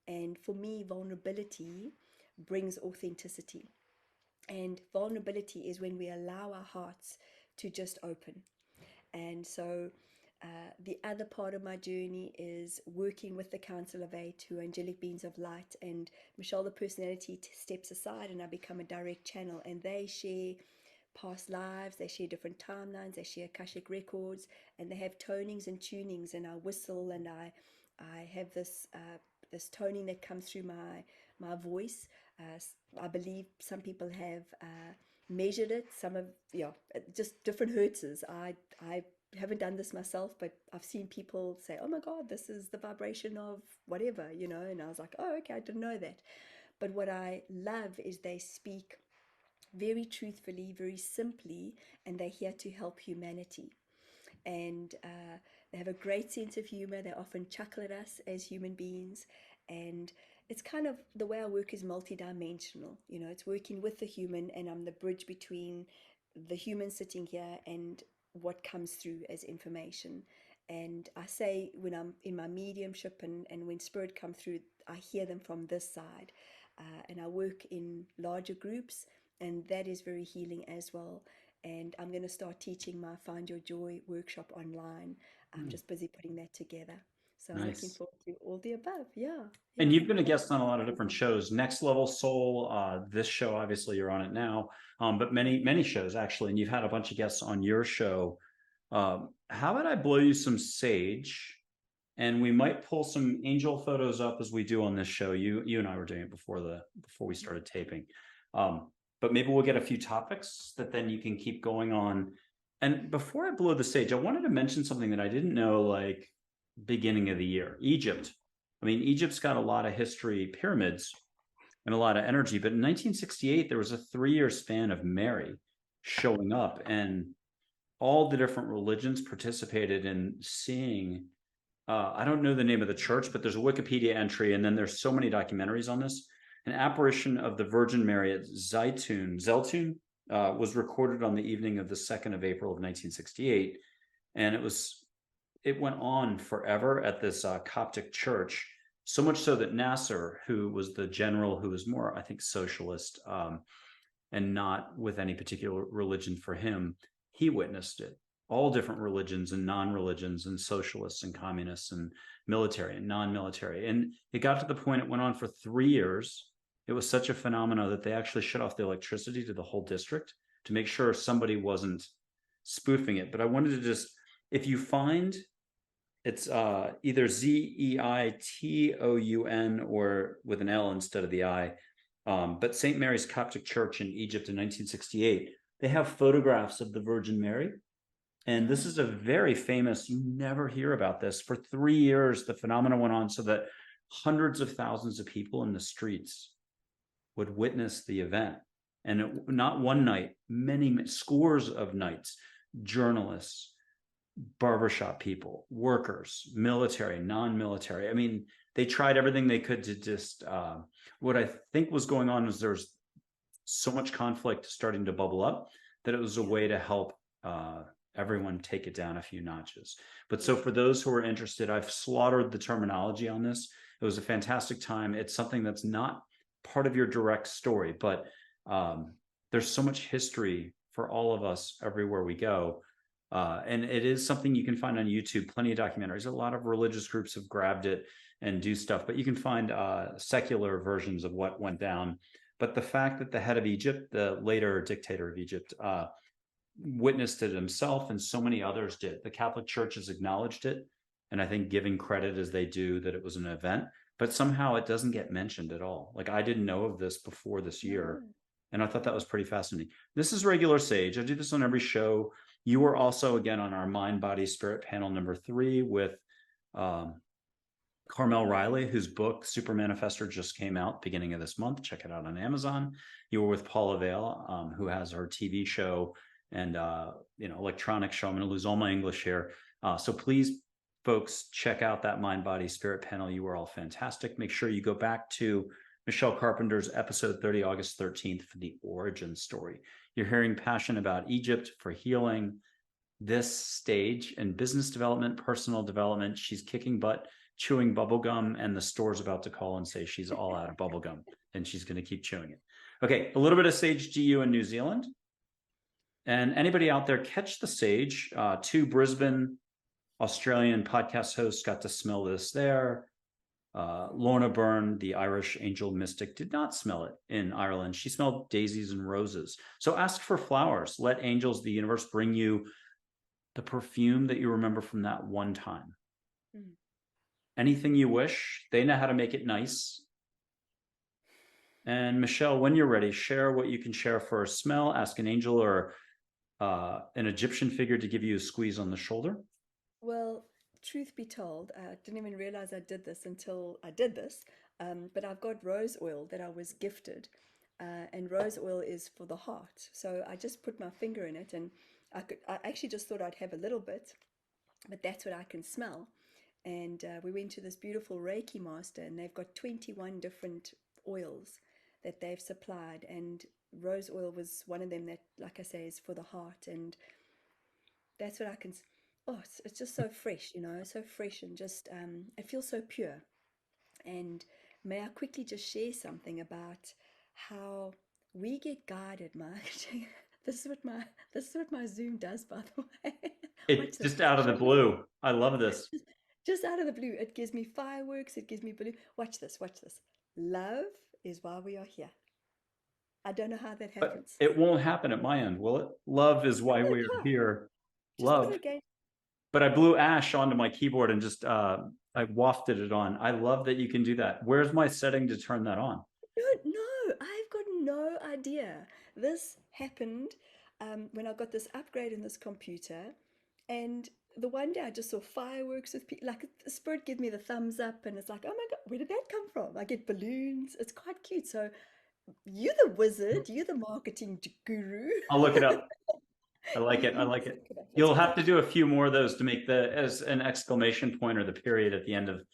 And for me, vulnerability brings authenticity. And vulnerability is when we allow our hearts to just open. And so the other part of my journey is working with the Council of Eight, who are angelic beings of light. And Michelle, the personality, steps aside, and I become a direct channel. And they share past lives, they share different timelines, they share Akashic records, and they have tonings and tunings. And I whistle, and I have this toning that comes through my voice. I believe some people have measured it. Some of just different hertzes. I haven't done this myself, but I've seen people say, "Oh my God, this is the vibration of whatever," And I was like, "Oh, okay, I didn't know that." But what I love is they speak very truthfully, very simply, and they're here to help humanity. And they have a great sense of humor. They often chuckle at us as human beings. And it's kind of the way I work is multidimensional. It's working with the human, and I'm the bridge between the human sitting here and what comes through as information. And I say when I'm in my mediumship and when spirit come through, I hear them from this side. And I work in larger groups, and that is very healing as well. And I'm going to start teaching my Find Your Joy workshop online. I'm Hmm. just busy putting that together. So I'm looking Nice. forward to all the above. Yeah, And yeah. you've been a guest on a lot of different shows. Next Level Soul, this show, obviously, you're on it now, but many, many shows actually. And you've had a bunch of guests on your show. How about I blow you some sage, and we might pull some angel photos up as we do on this show. You and I were doing it before we started taping. But maybe we'll get a few topics that then you can keep going on. And before I blow the sage, I wanted to mention something that I didn't know, like beginning of the year. Egypt. I mean, Egypt's got a lot of history, pyramids, and a lot of energy. But in 1968, there was a 3-year span of Mary showing up, and all the different religions participated in seeing. I don't know the name of the church, but there's a Wikipedia entry, and then there's so many documentaries on this. An apparition of the Virgin Mary at Zeltun, was recorded on the evening of the 2nd of April of 1968, and it went on forever at this Coptic church, so much so that Nasser, who was the general who was more, I think, socialist, and not with any particular religion for him, he witnessed it. All different religions and non-religions and socialists and communists and military and non-military. And it got to the point it went on for 3 years. It was such a phenomenon that they actually shut off the electricity to the whole district to make sure somebody wasn't spoofing it. But I wanted to just, if you find, it's either Zeitoun or with an L instead of the I. But St. Mary's Coptic Church in Egypt in 1968, they have photographs of the Virgin Mary. And this is a very famous, you never hear about this. For 3 years, the phenomenon went on so that hundreds of thousands of people in the streets would witness the event. And not one night, many scores of nights, journalists, barbershop people, workers, military, non-military. I mean, they tried everything they could to just, what I think was going on was there's so much conflict starting to bubble up that it was a way to help everyone take it down a few notches. But so for those who are interested, I've slaughtered the terminology on this. It was a fantastic time. It's something that's not part of your direct story, but there's so much history for all of us everywhere we go. And it is something you can find on YouTube, plenty of documentaries. A lot of religious groups have grabbed it and do stuff, but you can find secular versions of what went down. But the fact that the head of Egypt, the later dictator of Egypt, witnessed it himself and so many others did. The Catholic Church has acknowledged it, and I think giving credit as they do that it was an event, but somehow it doesn't get mentioned at all. Like I didn't know of this before this year, No. and I thought that was pretty fascinating. This is Regular Sage. I do this on every show. You were also again on our Mind, Body, Spirit panel number 3 with um, Carmel Riley, whose book Super Manifestor just came out beginning of this month. Check it out on Amazon. You were with Paula Vale, who has her TV show and electronic show. I'm going to lose all my English here. So please, folks, check out that Mind, Body, Spirit panel. You were all fantastic. Make sure you go back to Michelle Carpenter's episode 30, August 13th for the origin story. You're hearing passion about Egypt for healing. This stage in business development, personal development, she's kicking butt, chewing bubblegum, and the store's about to call and say she's all out of bubblegum and she's going to keep chewing it. Okay, a little bit of Sage GU in New Zealand. And anybody out there, catch the Sage. 2 Brisbane Australian podcast hosts got to smell this there. Lorna Byrne, the Irish angel mystic, did not smell it in Ireland. She smelled daisies and roses. So ask for flowers. Let angels, the universe, bring you the perfume that you remember from that one time. Mm. Anything you wish. They know how to make it nice. And Michelle, when you're ready, share what you can share for a smell. Ask an angel or an Egyptian figure to give you a squeeze on the shoulder. Well, truth be told, I didn't even realize I did this until I did this. But I've got rose oil that I was gifted, and rose oil is for the heart. So I just put my finger in it, and I actually just thought I'd have a little bit, but that's what I can smell. And we went to this beautiful Reiki master, and they've got 21 different oils that they've supplied, and rose oil was one of them that, like I say, is for the heart. And that's what I can. Oh, it's just so fresh, so fresh, and just it feels so pure. And may I quickly just share something about how we get guided, Mike? This is what my Zoom does, by the way. Watch It this. just out of the blue. I love this. Just out of the blue, it gives me fireworks, it gives me blue. Watch this, watch this. Love is why we are here. I don't know how that But happens. it won't happen at my end, will it? Love is why No, we're try. here. Just go Love. again. But I blew ash onto my keyboard and just I wafted it on. I love that you can do that. Where's my setting to turn that on? Don't know. I've got no idea. This happened when I got this upgrade in this computer, and the one day I just saw fireworks with people. Like the spirit gave me the thumbs up, and it's like, oh my God, where did that come from? I get balloons. It's quite cute. So you're the wizard. You're the marketing guru. I'll look it up. I like it. I You like must it. look it up. It's You'll have quite to do cute. a few more of those to make the as an exclamation point or the period at the end of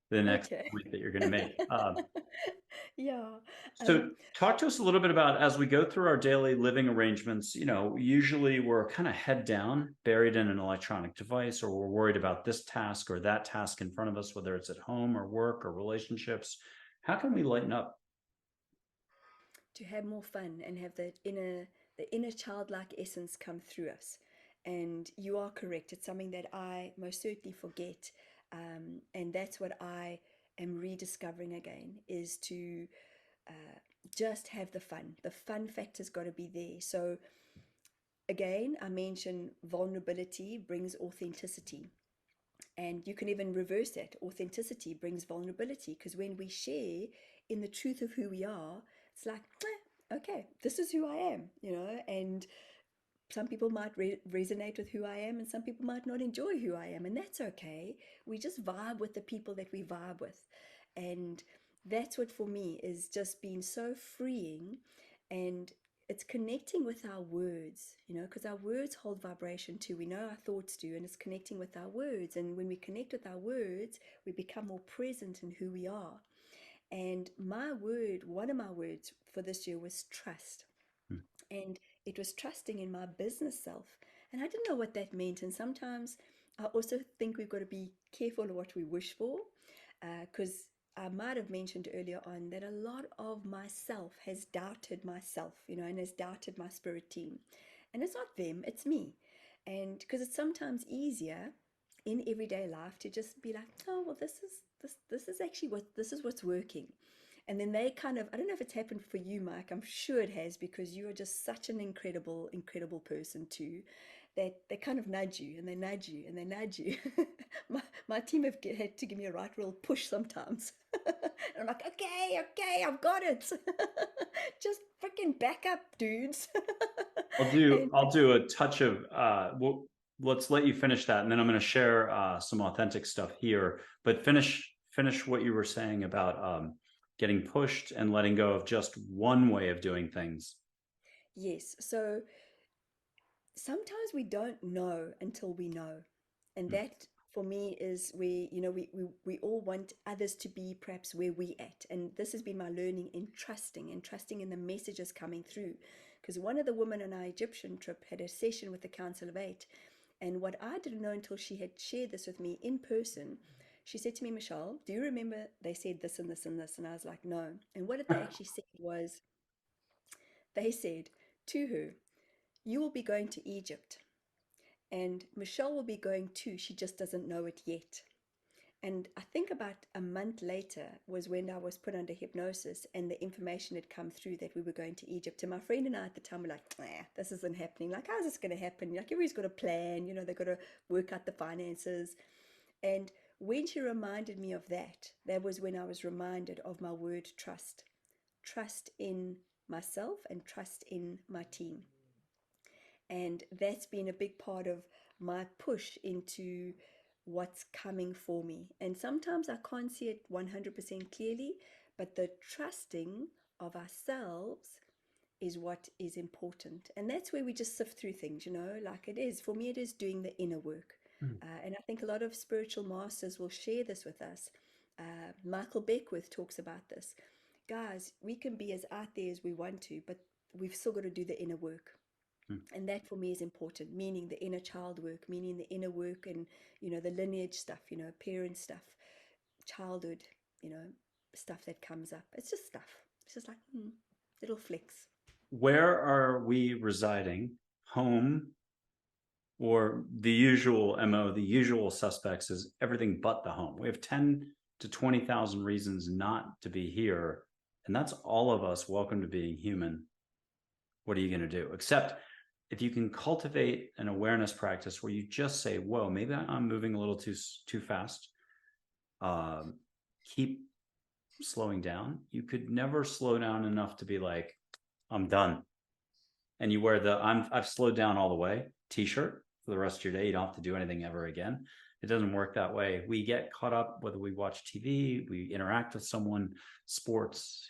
the next Okay. point that you're going to make. Yeah. So talk to us a little bit about as we go through our daily living arrangements, usually we're kind of head down, buried in an electronic device, or we're worried about this task or that task in front of us, whether it's at home or work or relationships. How can we lighten up? To have more fun and have the inner childlike essence come through us. And you are correct. It's something that I most certainly forget, and that's what I am rediscovering again is to uh, just have the fun. The fun factor's got to be there. So again, I mentioned vulnerability brings authenticity. And you can even reverse that. Authenticity brings vulnerability because when we share in the truth of who we are, it's like, okay, this is who I am. And some people might resonate with who I am, and some people might not enjoy who I am, and that's okay. We just vibe with the people that we vibe with. And that's what for me is just being so freeing, and it's connecting with our words, because our words hold vibration too. We know our thoughts do, and it's connecting with our words. And when we connect with our words, we become more present in who we are. And one of my words for this year was trust. Hmm. And it was trusting in my business self. And I didn't know what that meant. And sometimes I also think we've got to be careful of what we wish for, because I might have mentioned earlier on that a lot of myself has doubted myself, and has doubted my spirit team. And it's not them, it's me. And because it's sometimes easier in everyday life to just be like, oh well, this is actually what's working. And then they kind of, I don't know if it's happened for you, Mike. I'm sure it has, because you are just such an incredible, incredible person too, that they kind of nudge you and they nudge you and they nudge you. My team have had to give me a right real push sometimes. And I'm like, okay, okay, I've got it. Just freaking back up, dudes. And I'll do a touch of let's let you finish that, and then I'm going to share some authentic stuff here. But finish what you were saying about getting pushed and letting go of just one way of doing things. yes, so sometimes we don't know until we know. And that for me is where, we all want others to be perhaps where we at. And this has been my learning in trusting and trusting in the messages coming through. Because one of the women on our Egyptian trip had a session with the Council of Eight. And what I didn't know until she had shared this with me in person, she said to me, Michelle, do you remember they said this and this and this? And I was like, no. And what did they actually say was, they said to her, you will be going to Egypt. And Michelle will be going too. She just doesn't know it yet. And I think about a month later was when I was put under hypnosis and the information had come through that we were going to Egypt. And my friend and I at the time were like, this isn't happening. Like, how's this going to happen? Like, everybody's got a plan, they've got to work out the finances. And when she reminded me of that, that was when I was reminded of my word trust. Trust in myself and trust in my team. And that's been a big part of my push into what's coming for me. And sometimes I can't see it 100% clearly, but the trusting of ourselves is what is important. And that's where we just sift through things, like it is. For me, it is doing the inner work. And I think a lot of spiritual masters will share this with us. Michael Beckwith talks about this. Guys, we can be as out there as we want to, but we've still got to do the inner work. And that for me is important, meaning the inner child work, meaning the inner work and, the lineage stuff, parent stuff, childhood, you know, stuff that comes up. It's just stuff. It's just like little flicks. Where are we residing? Home, or the usual MO, the usual suspects is everything but the home. We have 10 to 20,000 reasons not to be here. And that's all of us. Welcome to being human. What are you going to do? Except if you can cultivate an awareness practice where you just say, whoa, maybe I'm moving a little too fast. Keep slowing down. You could never slow down enough to be like, I'm done. And you wear the I've slowed down all the way t-shirt for the rest of your day. You don't have to do anything ever again. It doesn't work that way. We get caught up, whether we watch TV, we interact with someone, sports,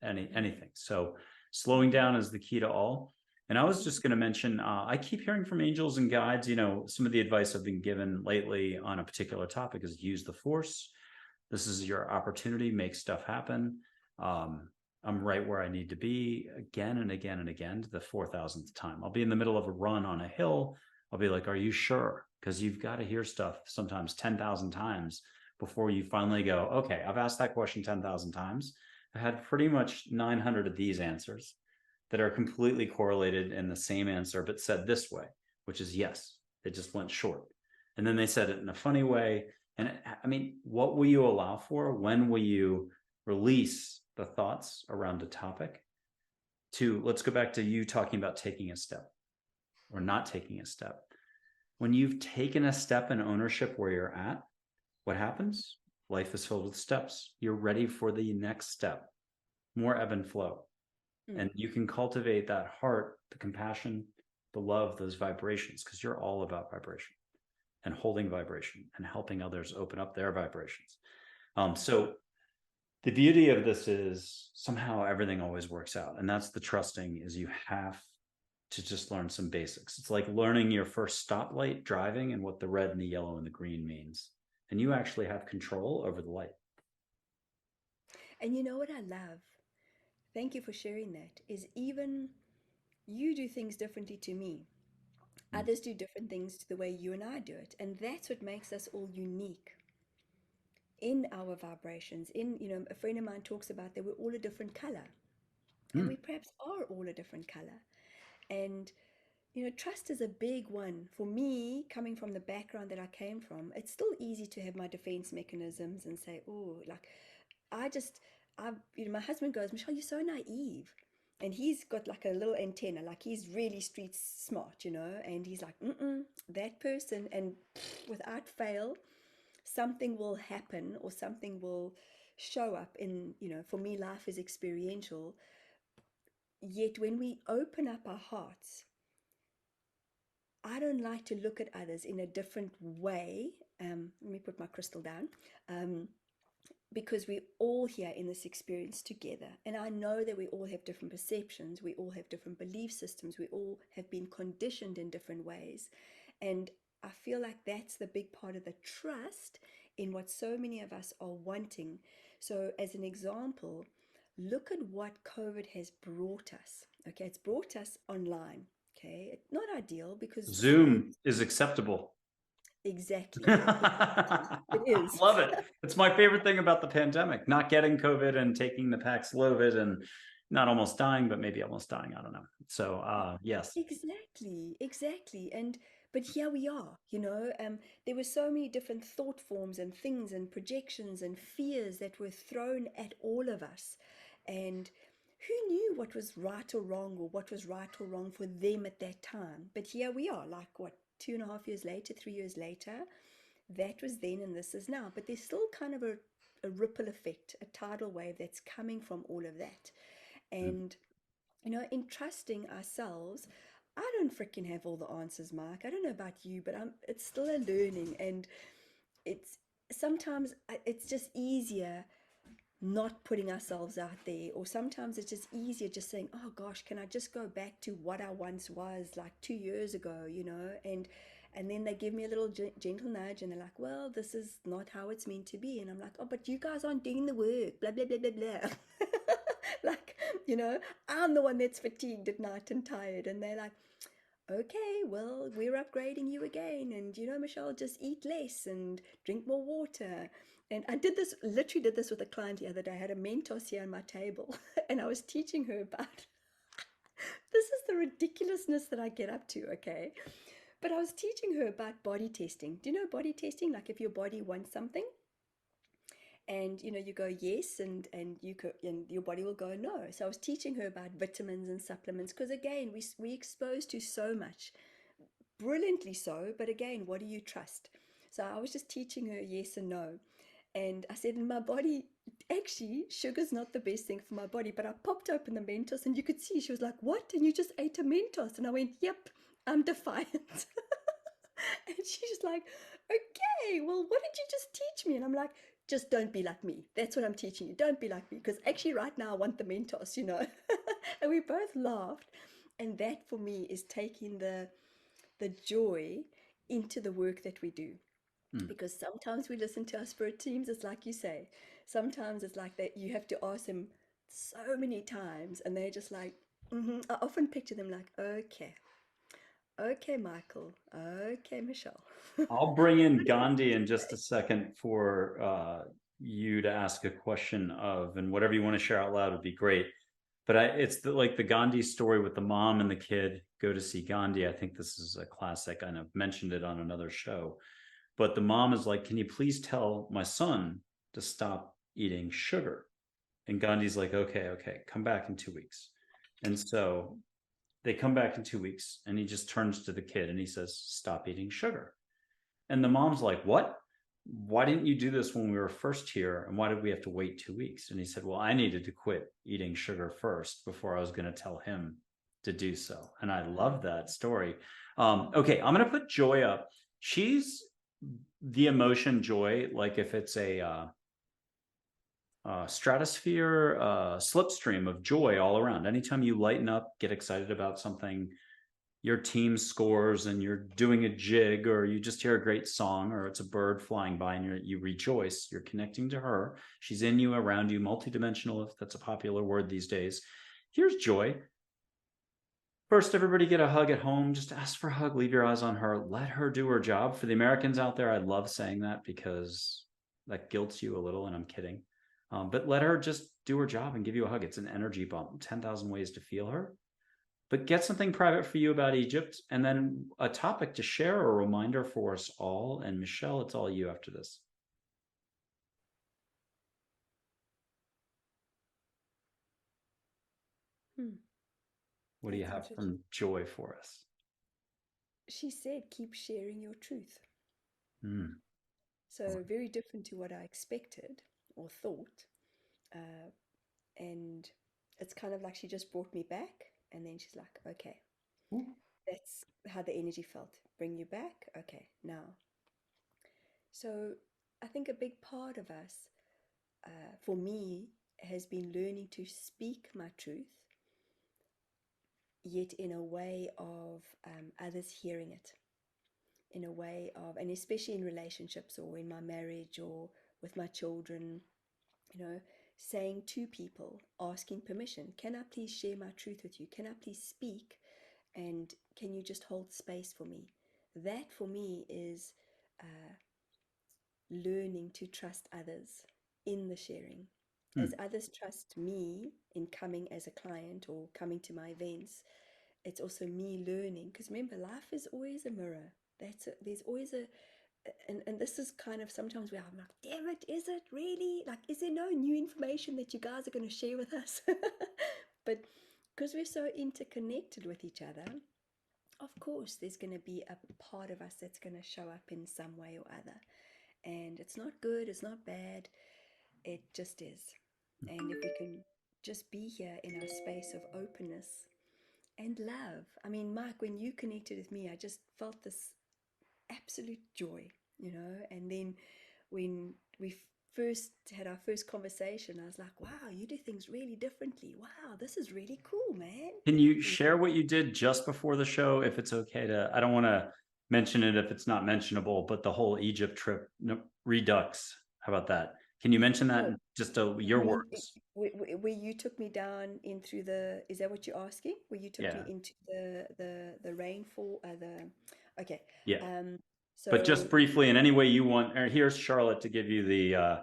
anything. So slowing down is the key to all. And I was just going to mention, I keep hearing from angels and guides, some of the advice I've been given lately on a particular topic is use the force. This is your opportunity, make stuff happen. I'm right where I need to be again and again and again to the 4,000th time. I'll be in the middle of a run on a hill. I'll be like, are you sure? Because you've got to hear stuff sometimes 10,000 times before you finally go, okay, I've asked that question 10,000 times. I had pretty much 900 of these answers that are completely correlated in the same answer, but said this way, which is yes. They just went short. And then they said it in a funny way. And I mean, what will you allow for? When will you release the thoughts around a topic? Let's go back to you talking about taking a step or not taking a step. When you've taken a step in ownership where you're at, what happens? Life is filled with steps. You're ready for the next step, more ebb and flow. And you can cultivate that heart, the compassion, the love, those vibrations, because you're all about vibration and holding vibration and helping others open up their vibrations. So the beauty of this is somehow everything always works out. And that's the trusting, is you have to just learn some basics. It's like learning your first stoplight driving and what the red and the yellow and the green means. And you actually have control over the light. And you know what I love? Thank you for sharing that. Is even you do things differently to me. Others do different things to the way you and I do it. And that's what makes us all unique. in our vibrations. In, a friend of mine talks about that we're all a different color, and we Mm. perhaps are all a different color. And trust is a big one. For me, coming from the background that I came from, it's still easy to have my defense mechanisms and say, oh, like, I just, my husband goes, Michelle, you're so naive. And he's got like a little antenna, like he's really street smart, and he's like, that person, and without fail, something will happen or something will show up in, for me, life is experiential. Yet when we open up our hearts, I don't like to look at others in a different way. Let me put my crystal down. Because we're all here in this experience together. And I know that we all have different perceptions, we all have different belief systems, we all have been conditioned in different ways. And I feel like that's the big part of the trust in what so many of us are wanting. So, as an example, look at what COVID has brought us. Okay, it's brought us online. Okay, it's not ideal because Zoom is acceptable. exactly, exactly, it I is. love it. It's my favorite thing about the pandemic, not getting COVID and taking the Paxlovid and not almost dying, but maybe almost dying. I don't know. So, yes. Exactly, exactly. And but here we are, there were so many different thought forms and things and projections and fears that were thrown at all of us. And who knew what was right or wrong or what was right or wrong for them at that time? But here we are, like what, 2.5 years later, 3 years later, that was then and this is now. But there's still kind of a ripple effect, a tidal wave that's coming from all of that. And in trusting ourselves, I don't freaking have all the answers, Mark. I don't know about you, but it's still a learning, and it's sometimes it's just easier not putting ourselves out there, or sometimes it's just easier just saying, oh gosh, can I just go back to what I once was like 2 years ago, and then they give me a little gentle nudge and they're like, well, this is not how it's meant to be. And I'm like, oh, but you guys aren't doing the work, blah, blah, blah, blah, blah. Like, I'm the one that's fatigued at night and tired. And they're like, okay, well, we're upgrading you again. And, Michelle, just eat less and drink more water. And I literally did this with a client the other day. I had a Mentos here on my table and I was teaching her about this is the ridiculousness that I get up to, okay? But I was teaching her about body testing. Do you know body testing? Like if your body wants something, and you go yes, and your body will go no. So I was teaching her about vitamins and supplements, because again, we exposed to so much, brilliantly so, but again, what do you trust? So I was just teaching her yes and no. And I said, in my body, actually, sugar's not the best thing for my body. But I popped open the Mentos and you could see, she was like, what? And you just ate a Mentos? And I went, yep, I'm defiant. And she's like, okay, well, what did you just teach me? And I'm like, just don't be like me. That's what I'm teaching you. Don't be like me. Because actually, right now, I want the Mentos. And we both laughed. And that for me is taking the joy into the work that we do. Mm. Because sometimes we listen to our spirit teams, it's like you say. Sometimes it's like that you have to ask them so many times, and they're just like, I often picture them like, okay, okay, Michael, okay, Michelle. I'll bring in Gandhi in just a second for you to ask a question of, and whatever you want to share out loud would be great. But it's like the Gandhi story with the mom and the kid go to see Gandhi. I think this is a classic. I know I've mentioned it on another show. But the mom is like, can you please tell my son to stop eating sugar? And Gandhi's like, okay, come back in 2 weeks. And so they come back in 2 weeks and he just turns to the kid and he says, stop eating sugar. And the mom's like, what? Why didn't you do this when we were first here? And why did we have to wait 2 weeks? And he said, well, I needed to quit eating sugar first before I was going to tell him to do so. And I love that story. Okay, I'm going to put Joy up. She's the emotion joy, like if it's a stratosphere, slipstream of joy all around. Anytime you lighten up, get excited about something, your team scores and you're doing a jig, or you just hear a great song, or it's a bird flying by and you rejoice, you're connecting to her. She's in you, around you, multidimensional, if that's a popular word these days. Here's Joy. First, everybody get a hug at home. Just ask for a hug. Leave your eyes on her. Let her do her job. For the Americans out there, I love saying that because that guilts you a little, and I'm kidding. But let her just do her job and give you a hug. It's an energy bump. 10,000 ways to feel her. But get something private for you about Egypt, and then a topic to share, or a reminder for us all. And Michelle, it's all you after this. What do you That's have interesting. from Joy for us? She said, keep sharing your truth. Mm. So very different to what I expected or thought. Uh, and it's kind of like she just brought me back, and then she's like, okay, that's how the energy felt. Bring you back. Okay, now. So I think a big part of us, for me, has been learning to speak my truth, yet in a way of others hearing it, in a way of, and especially in relationships or in my marriage or with my children, you know, saying to people, asking permission, can I please share my truth with you? Can I please speak? And can you just hold space for me? That for me is learning to trust others in the sharing. As Mm. others trust me in coming as a client or coming to my events, it's also me learning. Because remember, life is always a mirror. There's always and this is kind of sometimes where I'm like, damn it, is it really? Like, is there no new information that you guys are going to share with us? But because we're so interconnected with each other, of course, there's going to be a part of us that's going to show up in some way or other. And it's not good, it's not bad, it just is. And if we can just be here in our space of openness and love. I mean, Mike, when you connected with me, I just felt this absolute joy, you know. And then when we first had our first conversation, I was like, wow, you do things really differently. Wow, this is really cool, man. Can you And share what you did just before the show, if it's okay to? I don't want to mention it if it's not mentionable, but the whole Egypt trip, no, Redux. How about that? Can you mention that oh, in just you your mean words? where you took me down in through the, is that what you're asking? Where you took me Yeah, into the rainfall, the, okay. yeah. Um, But just so briefly, in any way you want. Or here's Charlotte to give you the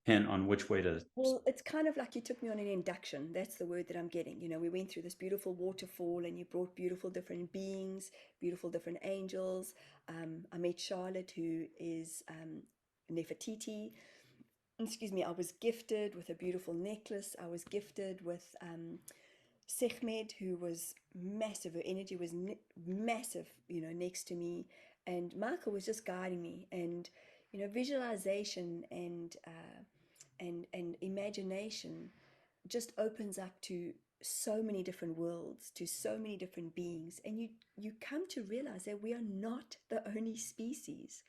hint on which way to. well, it's kind of like you took me on an induction. That's the word that I'm getting. You know, we went through this beautiful waterfall and you brought beautiful different beings, beautiful different angels. I met Charlotte, who is Nefertiti. Excuse me, I was gifted with a beautiful necklace. I was gifted with Sekhmed, who was massive. Her energy was massive, you know, next to me. And Michael was just guiding me. And, you know, visualization and imagination just opens up to so many different worlds, to so many different beings. And you come to realize that we are not the only species.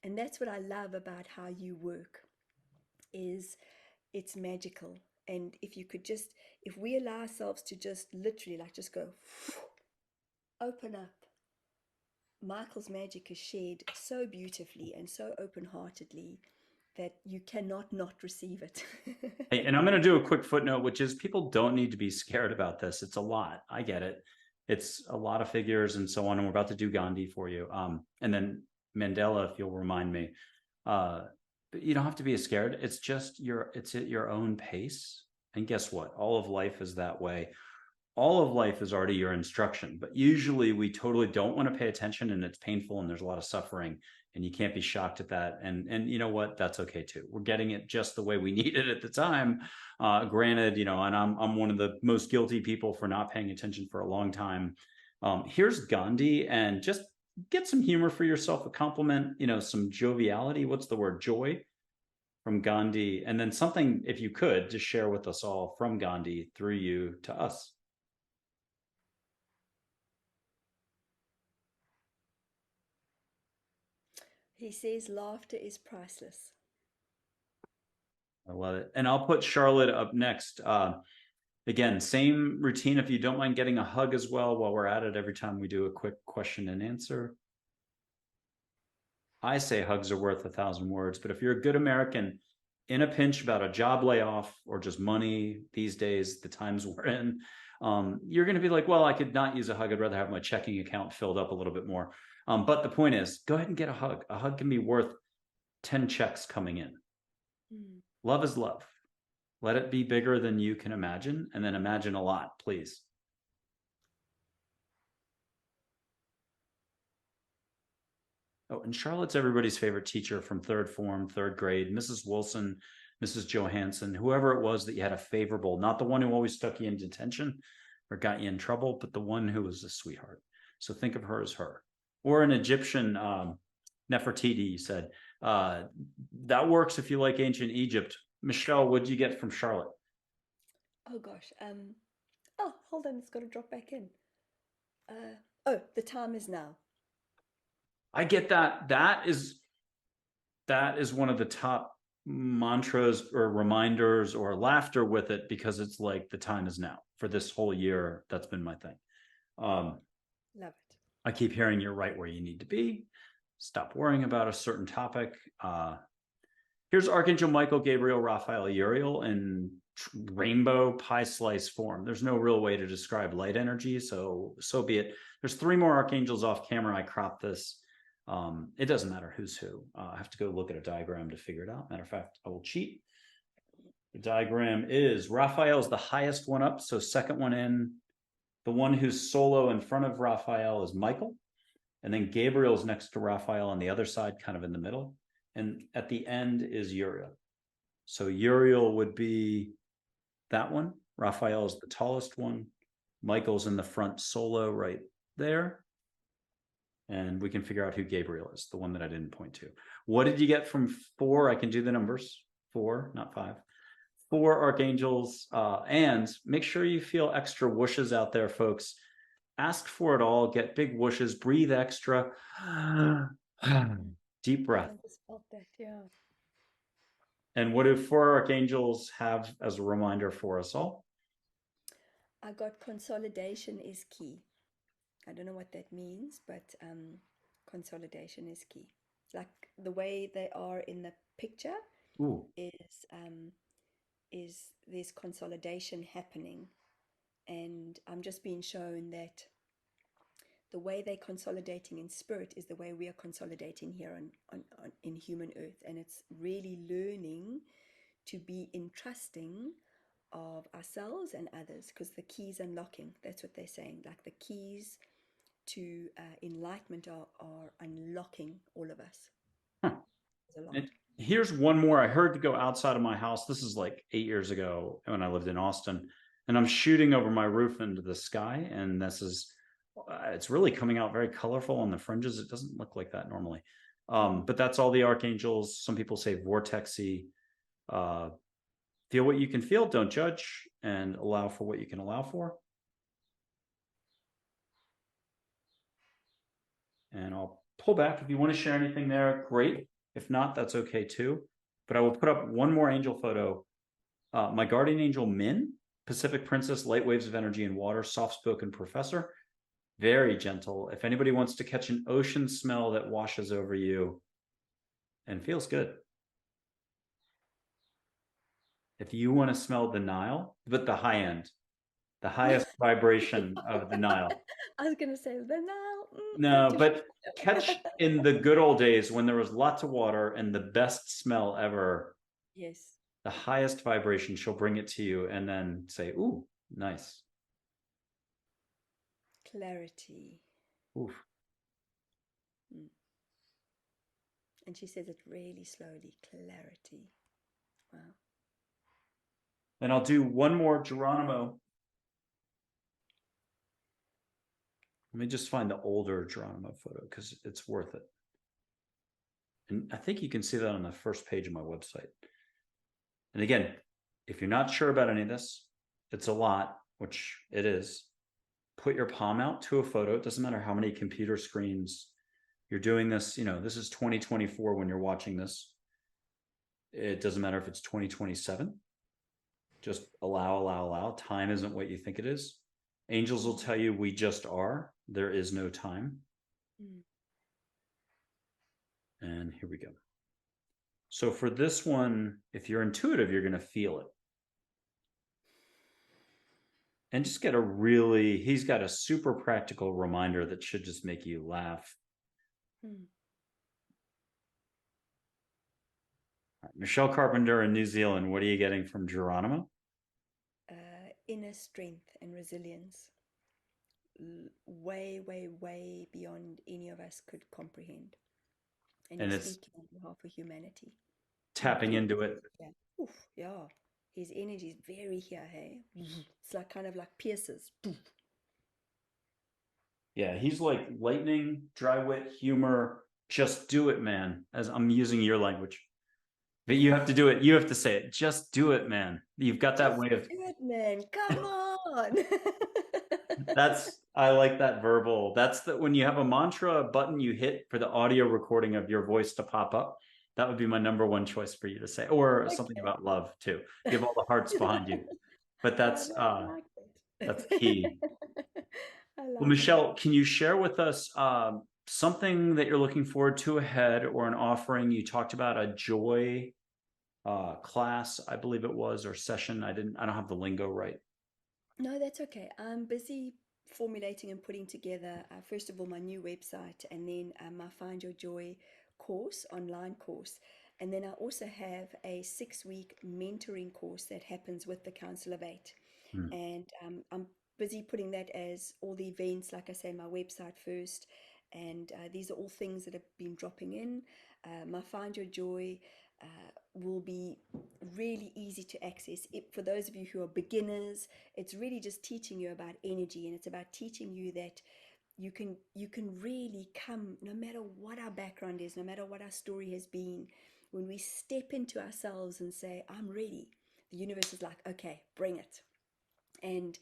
And that's what I love about how you work, is it's magical. And if you could just, if we allow ourselves to just literally like just go open up, Michael's magic is shared so beautifully and so open-heartedly that you cannot not receive it. Hey, and I'm going to do a quick footnote, which is people don't need to be scared about this. It's a lot. I get it. It's a lot of figures and so on. And we're about to do Gandhi for you. And then Mandela, if you'll remind me. But you don't have to be scared. It's just it's at your own pace. And guess what? All of life is that way. All of life is already your instruction, but usually we totally don't want to pay attention, and it's painful and there's a lot of suffering, and you can't be shocked at that. And you know what? That's okay too. We're getting it just the way we need it at the time. Granted, you know, and I'm one of the most guilty people for not paying attention for a long time. Here's Gandhi, and just get some humor for yourself, a compliment, you know, some joviality. What's the word? Joy from Gandhi, and then something, if you could, just share with us all from Gandhi through you to us. He says laughter is priceless. I love it. And I'll put Charlotte up next. Again, same routine. If you don't mind getting a hug as well while we're at it, every time we do a quick question and answer. I say hugs are worth 1,000 words, but if you're a good American in a pinch about a job layoff or just money these days, the times we're in, you're going to be like, well, I could not use a hug. I'd rather have my checking account filled up a little bit more. But the point is, go ahead and get a hug. A hug can be worth 10 checks coming in. Mm. Love is love. Let it be bigger than you can imagine, and then imagine a lot, please. Oh, and Charlotte's everybody's favorite teacher from third form, third grade, Mrs. Wilson, Mrs. Johansson, whoever it was that you had a favorable, not the one who always stuck you in detention or got you in trouble, but the one who was a sweetheart. So think of her as her. Or an Egyptian Nefertiti said, that works if you like ancient Egypt. Michelle, what did you get from Charlotte? Oh gosh. Oh, hold on, it's got to drop back in. Oh, the time is now. I get that. That is one of the top mantras or reminders or laughter with it, because it's like the time is now. For this whole year, that's been my thing. Love it. I keep hearing you're right where you need to be. Stop worrying about a certain topic. Here's Archangel Michael, Gabriel, Raphael, Uriel in rainbow pie slice form. There's no real way to describe light energy, so be it. There's 3 more archangels off camera. I cropped this. It doesn't matter who's who. I have to go look at a diagram to figure it out. Matter of fact, I will cheat. The diagram is Raphael's the highest one up, so second one in. The one who's solo in front of Raphael is Michael, and then Gabriel's next to Raphael on the other side, kind of in the middle. And at the end is Uriel. So Uriel would be that one. Raphael is the tallest one. Michael's in the front solo right there. And we can figure out who Gabriel is, the one that I didn't point to. What did you get from 4? I can do the numbers. 4, not 5. 4 archangels. And make sure you feel extra whooshes out there, folks. Ask for it all. Get big whooshes. Breathe extra. Deep breath. I just felt that, yeah. And what do 4 archangels have as a reminder for us all? I got consolidation is key. I don't know what that means, but consolidation is key. Like the way they are in the picture Ooh. is there's consolidation happening, and I'm just being shown that the way they're consolidating in spirit is the way we are consolidating here on in human earth, and it's really learning to be entrusting of ourselves and others, because the keys unlocking, that's what they're saying, like the keys to enlightenment are unlocking all of us. Huh. Here's one more. I heard to go outside of my house. This is like 8 years ago when I lived in Austin, and I'm shooting over my roof into the sky, and this is it's really coming out very colorful on the fringes. It doesn't look like that normally, but that's all the archangels. Some people say vortexy. Feel what you can feel, don't judge, and allow for what you can allow for. And I'll pull back. If you want to share anything there, great. If not, that's okay too. But I will put up one more angel photo. My guardian angel, Min, Pacific Princess, light waves of energy and water, soft-spoken professor, very gentle. If anybody wants to catch an ocean smell that washes over you and feels good. If you want to smell the Nile, but the high end, the highest vibration of the Nile. I was going to say the Nile. No, but catch in the good old days when there was lots of water and the best smell ever. Yes. The highest vibration, she'll bring it to you and then say, ooh, nice. Clarity. Oof. And she says it really slowly. Clarity. Wow. And I'll do one more Geronimo. Let me just find the older Geronimo photo because it's worth it. And I think you can see that on the first page of my website. And again, if you're not sure about any of this, it's a lot, which it is. Put your palm out to a photo. It doesn't matter how many computer screens you're doing this. You know, this is 2024 when you're watching this. It doesn't matter if it's 2027. Just allow. Time isn't what you think it is. Angels will tell you we just are. There is no time. And here we go. So for this one, if you're intuitive, you're going to feel it. And just get he's got a super practical reminder that should just make you laugh. Michelle Carpenter in New Zealand. What are you getting from Geronimo? Inner strength and resilience, way, way, way beyond any of us could comprehend. And And he's it's speaking on behalf of humanity. tapping Oof, into it. yeah. Oof, yeah. His energy is very here, hey? It's like kind of like pierces. Yeah, he's like lightning, dry wit, humor. Just do it, man. As I'm using your language. But you have to do it. You have to say it. Just do it, man. You've got that Just way of do it, man. Come on. that's I like that verbal. That's the when you have a mantra button you hit for the audio recording of your voice to pop up. That would be my number one choice for you to say, or something Okay. about love too. You have all the hearts behind you. But Oh, no, I like that's that. key. I Well, like it. Michelle, can you share with us something that you're looking forward to ahead or an offering? You talked about a joy class, I believe it was, or session. I don't have the lingo right. No, that's okay. I'm busy formulating and putting together, first of all, my new website, and then my Find Your Joy course, online course. And then I also have a 6 week mentoring course that happens with the Council of Eight. Hmm. And I'm busy putting that as all the events, like I say, my website first. And these are all things that have been dropping in. My Find Your Joy will be really easy to access. For those of you who are beginners, it's really just teaching you about energy, and it's about teaching you that you can really come, no matter what our background is, no matter what our story has been, when we step into ourselves and say, I'm ready, the universe is like, okay, bring it. And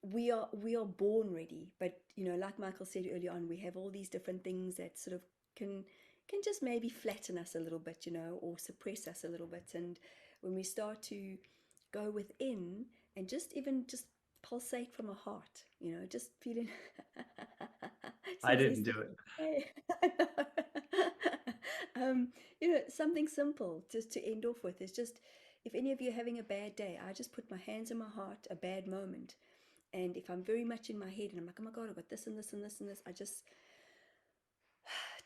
we are born ready, but like Michael said early on, we have all these different things that sort of can just maybe flatten us a little bit, or suppress us a little bit. And when we start to go within and just pulsate from a heart, just feeling I since didn't there's do it. hey, something simple just to end off with is just, if any of you are having a bad day, I just put my hands on my heart, a bad moment. And if I'm very much in my head and I'm like, oh my God, I've got this and this and this and this, I just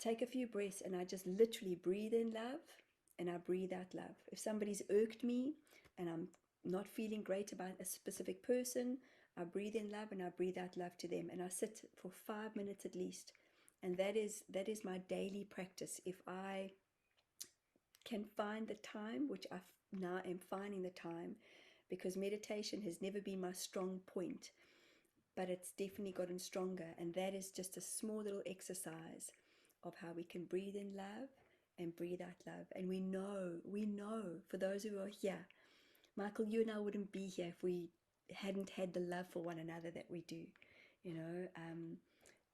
take a few breaths and I just literally breathe in love and I breathe out love. If somebody's irked me and I'm not feeling great about a specific person, I breathe in love and I breathe out love to them. And I sit for 5 minutes at least. And that is my daily practice. If I can find the time, which I now am finding the time, because meditation has never been my strong point, but it's definitely gotten stronger. And that is just a small little exercise of how we can breathe in love and breathe out love. And we know, for those who are here, Michael, you and I wouldn't be here if we hadn't had the love for one another that we do. You know,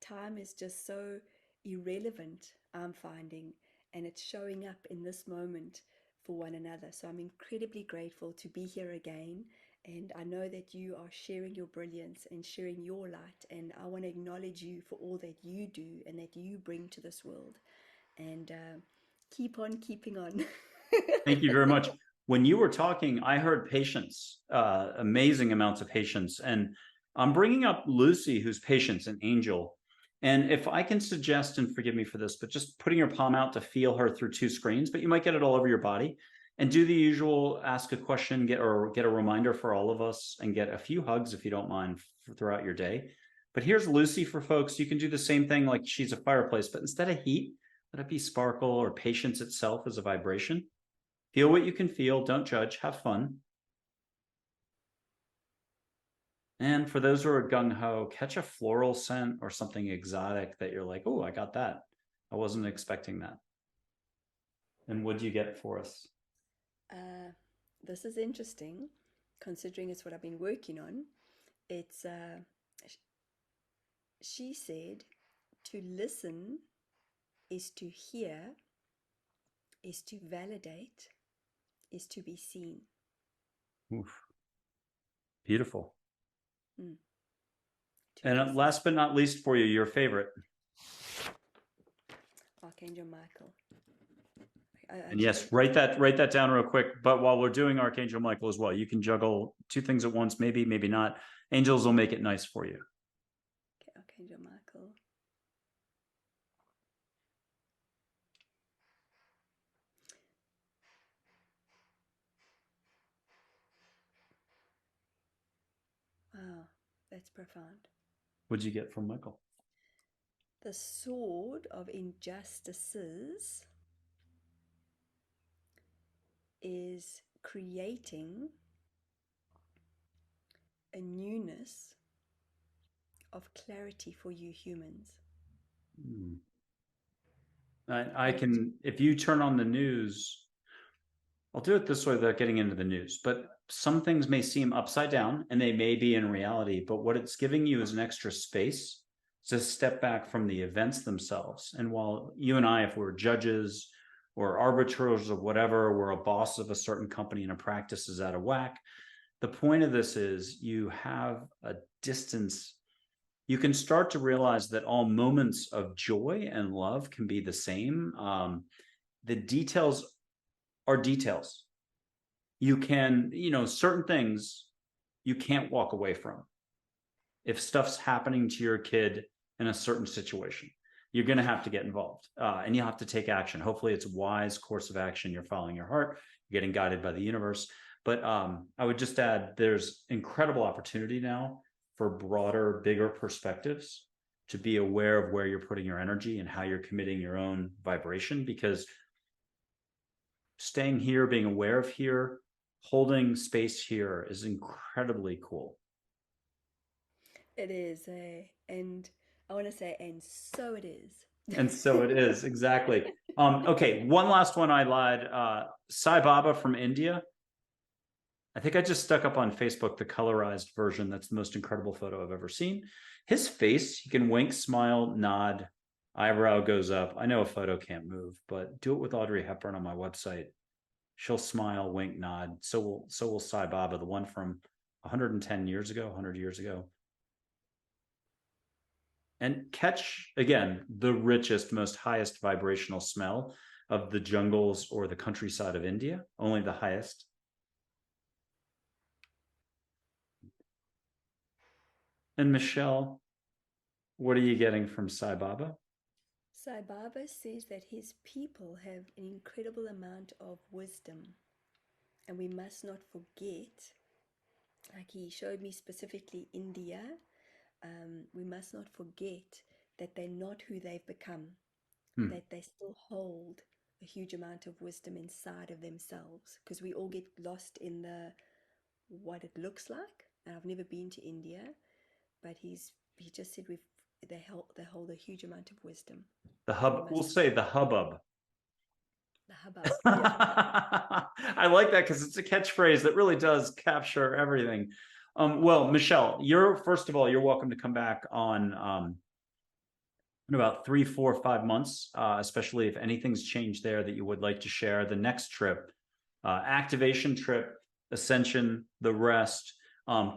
time is just so irrelevant, I'm finding, and it's showing up in this moment for one another. So I'm incredibly grateful to be here again. And I know that you are sharing your brilliance and sharing your light. And I want to acknowledge you for all that you do and that you bring to this world. And keep on keeping on. Thank you very much. When you were talking, I heard patience, amazing amounts of patience. And I'm bringing up Lucy, who's patience, an angel. And if I can suggest, and forgive me for this, but just putting your palm out to feel her through two screens, but you might get it all over your body. And do the usual, ask a question, get a reminder for all of us, and get a few hugs if you don't mind throughout your day. But here's Lucy for folks. You can do the same thing like she's a fireplace, but instead of heat, let it be sparkle, or patience itself as a vibration. Feel what you can feel. Don't judge. Have fun. And for those who are gung ho, catch a floral scent or something exotic that you're like, oh, I got that. I wasn't expecting that. And what do you get for us? uh, this is interesting, considering it's what I've been working on. It's she said, to listen is to hear, is to validate, is to be seen. Oof, beautiful. Mm, to And listen. last but not least for you, your favorite. Archangel Michael. And Should I? yes, write that down real quick. But while we're doing Archangel Michael as well, you can juggle two things at once, maybe, maybe not. Angels will make it nice for you. Okay, Archangel Michael. That's profound. What'd you get from Michael? The sword of injustices is creating a newness of clarity for you humans. Hmm. I And can, if you turn on the news, I'll do it this way without getting into the news, but some things may seem upside down and they may be in reality, but what it's giving you is an extra space to step back from the events themselves. And while you and I, if we're judges or arbiters of whatever, we're a boss of a certain company and a practice is out of whack, the point of this is you have a distance. You can start to realize that all moments of joy and love can be the same. The details are details. You can, certain things you can't walk away from. If stuff's happening to your kid in a certain situation, you're going to have to get involved and you have to take action. Hopefully, it's a wise course of action. You're following your heart, you're getting guided by the universe. But I would just add there's incredible opportunity now for broader, bigger perspectives to be aware of where you're putting your energy and how you're committing your own vibration, because staying here, being aware of here, holding space here is incredibly cool. it is, and I want to say, and so it is. And so it is, exactly. Okay, one last one I lied. Sai Baba from India. I think I just stuck up on Facebook the colorized version. That's the most incredible photo I've ever seen. His face, he can wink, smile, nod, eyebrow goes up. I know a photo can't move, but do it with Audrey Hepburn on my website. She'll smile, wink, nod. So will Sai Baba, the one from 110 years ago, 100 years ago. And catch, again, the richest, most highest vibrational smell of the jungles or the countryside of India, only the highest. And Michelle, what are you getting from Sai Baba? Sai Baba says that his people have an incredible amount of wisdom, and we must not forget, like he showed me specifically India, we must not forget that they're not who they've become, Hmm. that they still hold a huge amount of wisdom inside of themselves, because we all get lost in the what it looks like. And I've never been to India, but he just said they hold a huge amount of wisdom, The and we hub, we'll must say the hubbub. the hubbub. Yeah. I like that because it's a catchphrase that really does capture everything. Well, Michelle, first of all, you're welcome to come back on in about 3, 4, 5 months, especially if anything's changed there that you would like to share. The next trip, activation trip, ascension, the rest.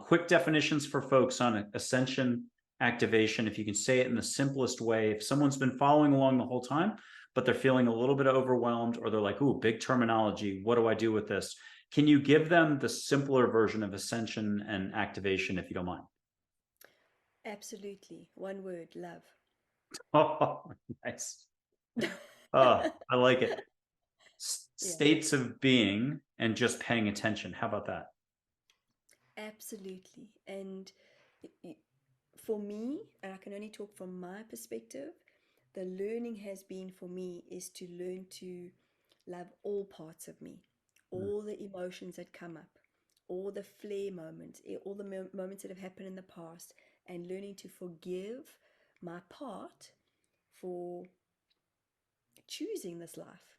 Quick definitions for folks on ascension, activation. If you can say it in the simplest way, if someone's been following along the whole time, but they're feeling a little bit overwhelmed, or they're like, ooh, big terminology, what do I do with this? Can you give them the simpler version of ascension and activation, if you don't mind? Absolutely. One word, love. Oh, nice. Oh, I like it. Yeah, States of being and just paying attention. How about that? absolutely. And for me, and I can only talk from my perspective, the learning has been for me is to learn to love all parts of me, all the emotions that come up, all the flare moments, all the moments that have happened in the past, and learning to forgive my part for choosing this life,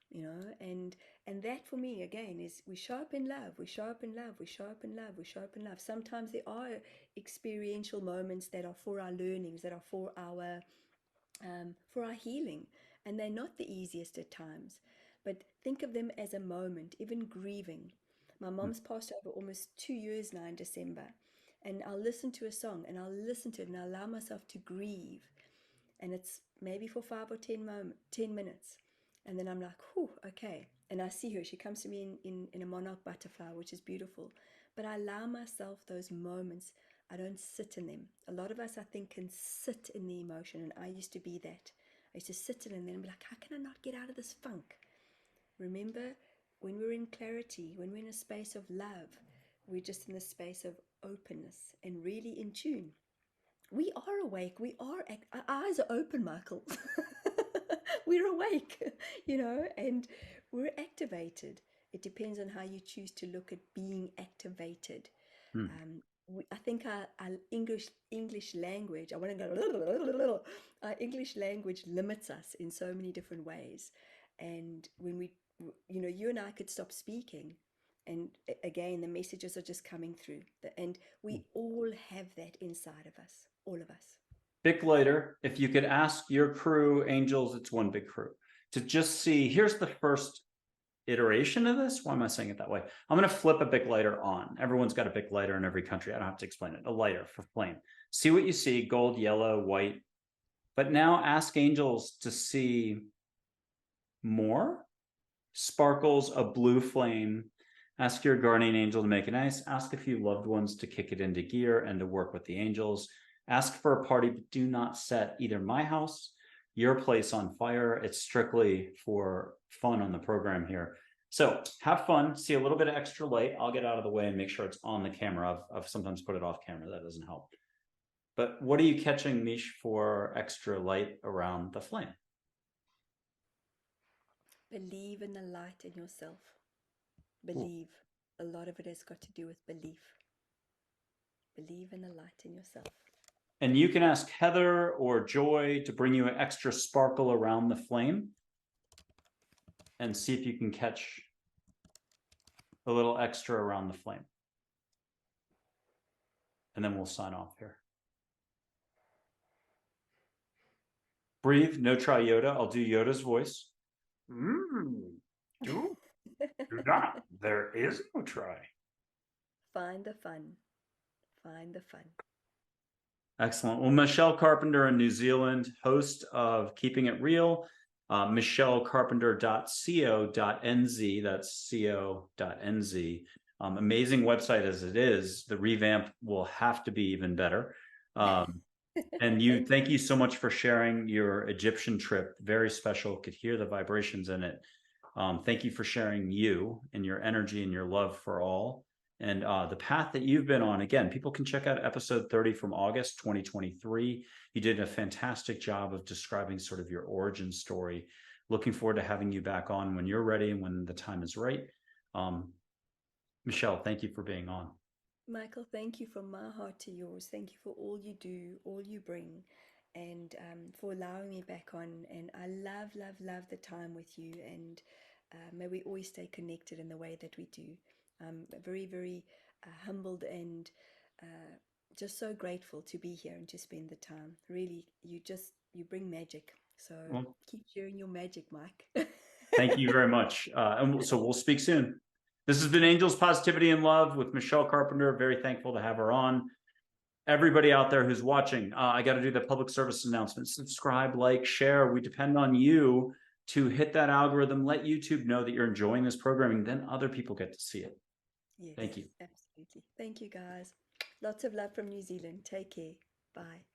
and that for me again is we show up in love, we show up in love, we show up in love, we show up in love. Sometimes there are experiential moments that are for our learnings, that are for our healing, and they're not the easiest at times, but think of them as a moment. Even grieving, my mom's passed over almost 2 years now in December, and I'll listen to a song and I'll listen to it and I'll allow myself to grieve, and it's maybe for 5 or 10 minutes, and then I'm like, whew, okay. And I see her, she comes to me in a monarch butterfly, which is beautiful, but I allow myself those moments. I don't sit in them. A lot of us, I think, can sit in the emotion, and I used to be that. I used to sit in it and then be like, how can I not get out of this funk? Remember, when we're in clarity, when we're in a space of love, we're just in a space of openness and really in tune. we are awake. Our eyes are open, Michael. We're awake, and we're activated. It depends on how you choose to look at being activated. Hmm. I think our English language, I want to go, our English language limits us in so many different ways. And when you and I could stop speaking, and again, the messages are just coming through. And we all have that inside of us, all of us. Big later, if you could ask your crew, angels, it's one big crew, to just see, here's the first iteration of this. Why am I saying it that way? I'm going to flip a big lighter on. Everyone's got a big lighter in every country. I don't have to explain it. A lighter for flame. See what you see, gold, yellow, white. But now ask angels to see more sparkles of blue flame. Ask your guardian angel to make it nice. Ask a few loved ones to kick it into gear and to work with the angels. Ask for a party, but do not set either my house, your place on fire. It's strictly for fun on the program here. So have fun, see a little bit of extra light. I'll get out of the way and make sure it's on the camera. I've sometimes put it off camera. That doesn't help. But what are you catching, Mish, for extra light around the flame? Believe in the light in yourself. Cool. Believe. A lot of it has got to do with belief. Believe in the light in yourself. And you can ask Heather or Joy to bring you an extra sparkle around the flame and see if you can catch a little extra around the flame. And then we'll sign off here. Breathe, no try Yoda. I'll do Yoda's voice. Do not. There is no try. Find the fun. Find the fun. Excellent. Well, Michelle Carpenter in New Zealand, host of Keeping It Real, michellecarpenter.co.nz. That's co.nz. Amazing website as it is. The revamp will have to be even better. And thank you so much for sharing your Egyptian trip. Very special. Could hear the vibrations in it. Thank you for sharing you and your energy and your love for all. And the path that you've been on. Again, people can check out episode 30 from August 2023. You did a fantastic job of describing sort of your origin story. Looking forward to having you back on when you're ready and when the time is right. Michelle, thank you for being on. Michael, thank you from my heart to yours. Thank you for all you do, all you bring, and for allowing me back on. And I love, love, love the time with you. And may we always stay connected in the way that we do. I'm very, very humbled and just so grateful to be here and to spend the time. Really, you bring magic. So Well, keep sharing your magic, Mike. thank you very much. And so we'll speak soon. This has been Angels, Positivity, and Love with Michelle Carpenter. Very thankful to have her on. Everybody out there who's watching, I got to do the public service announcement. Subscribe, like, share. We depend on you to hit that algorithm. Let YouTube know that you're enjoying this programming. Then other people get to see it. Yes, Thank you. absolutely. Thank you, guys. Lots of love from New Zealand. Take care. Bye.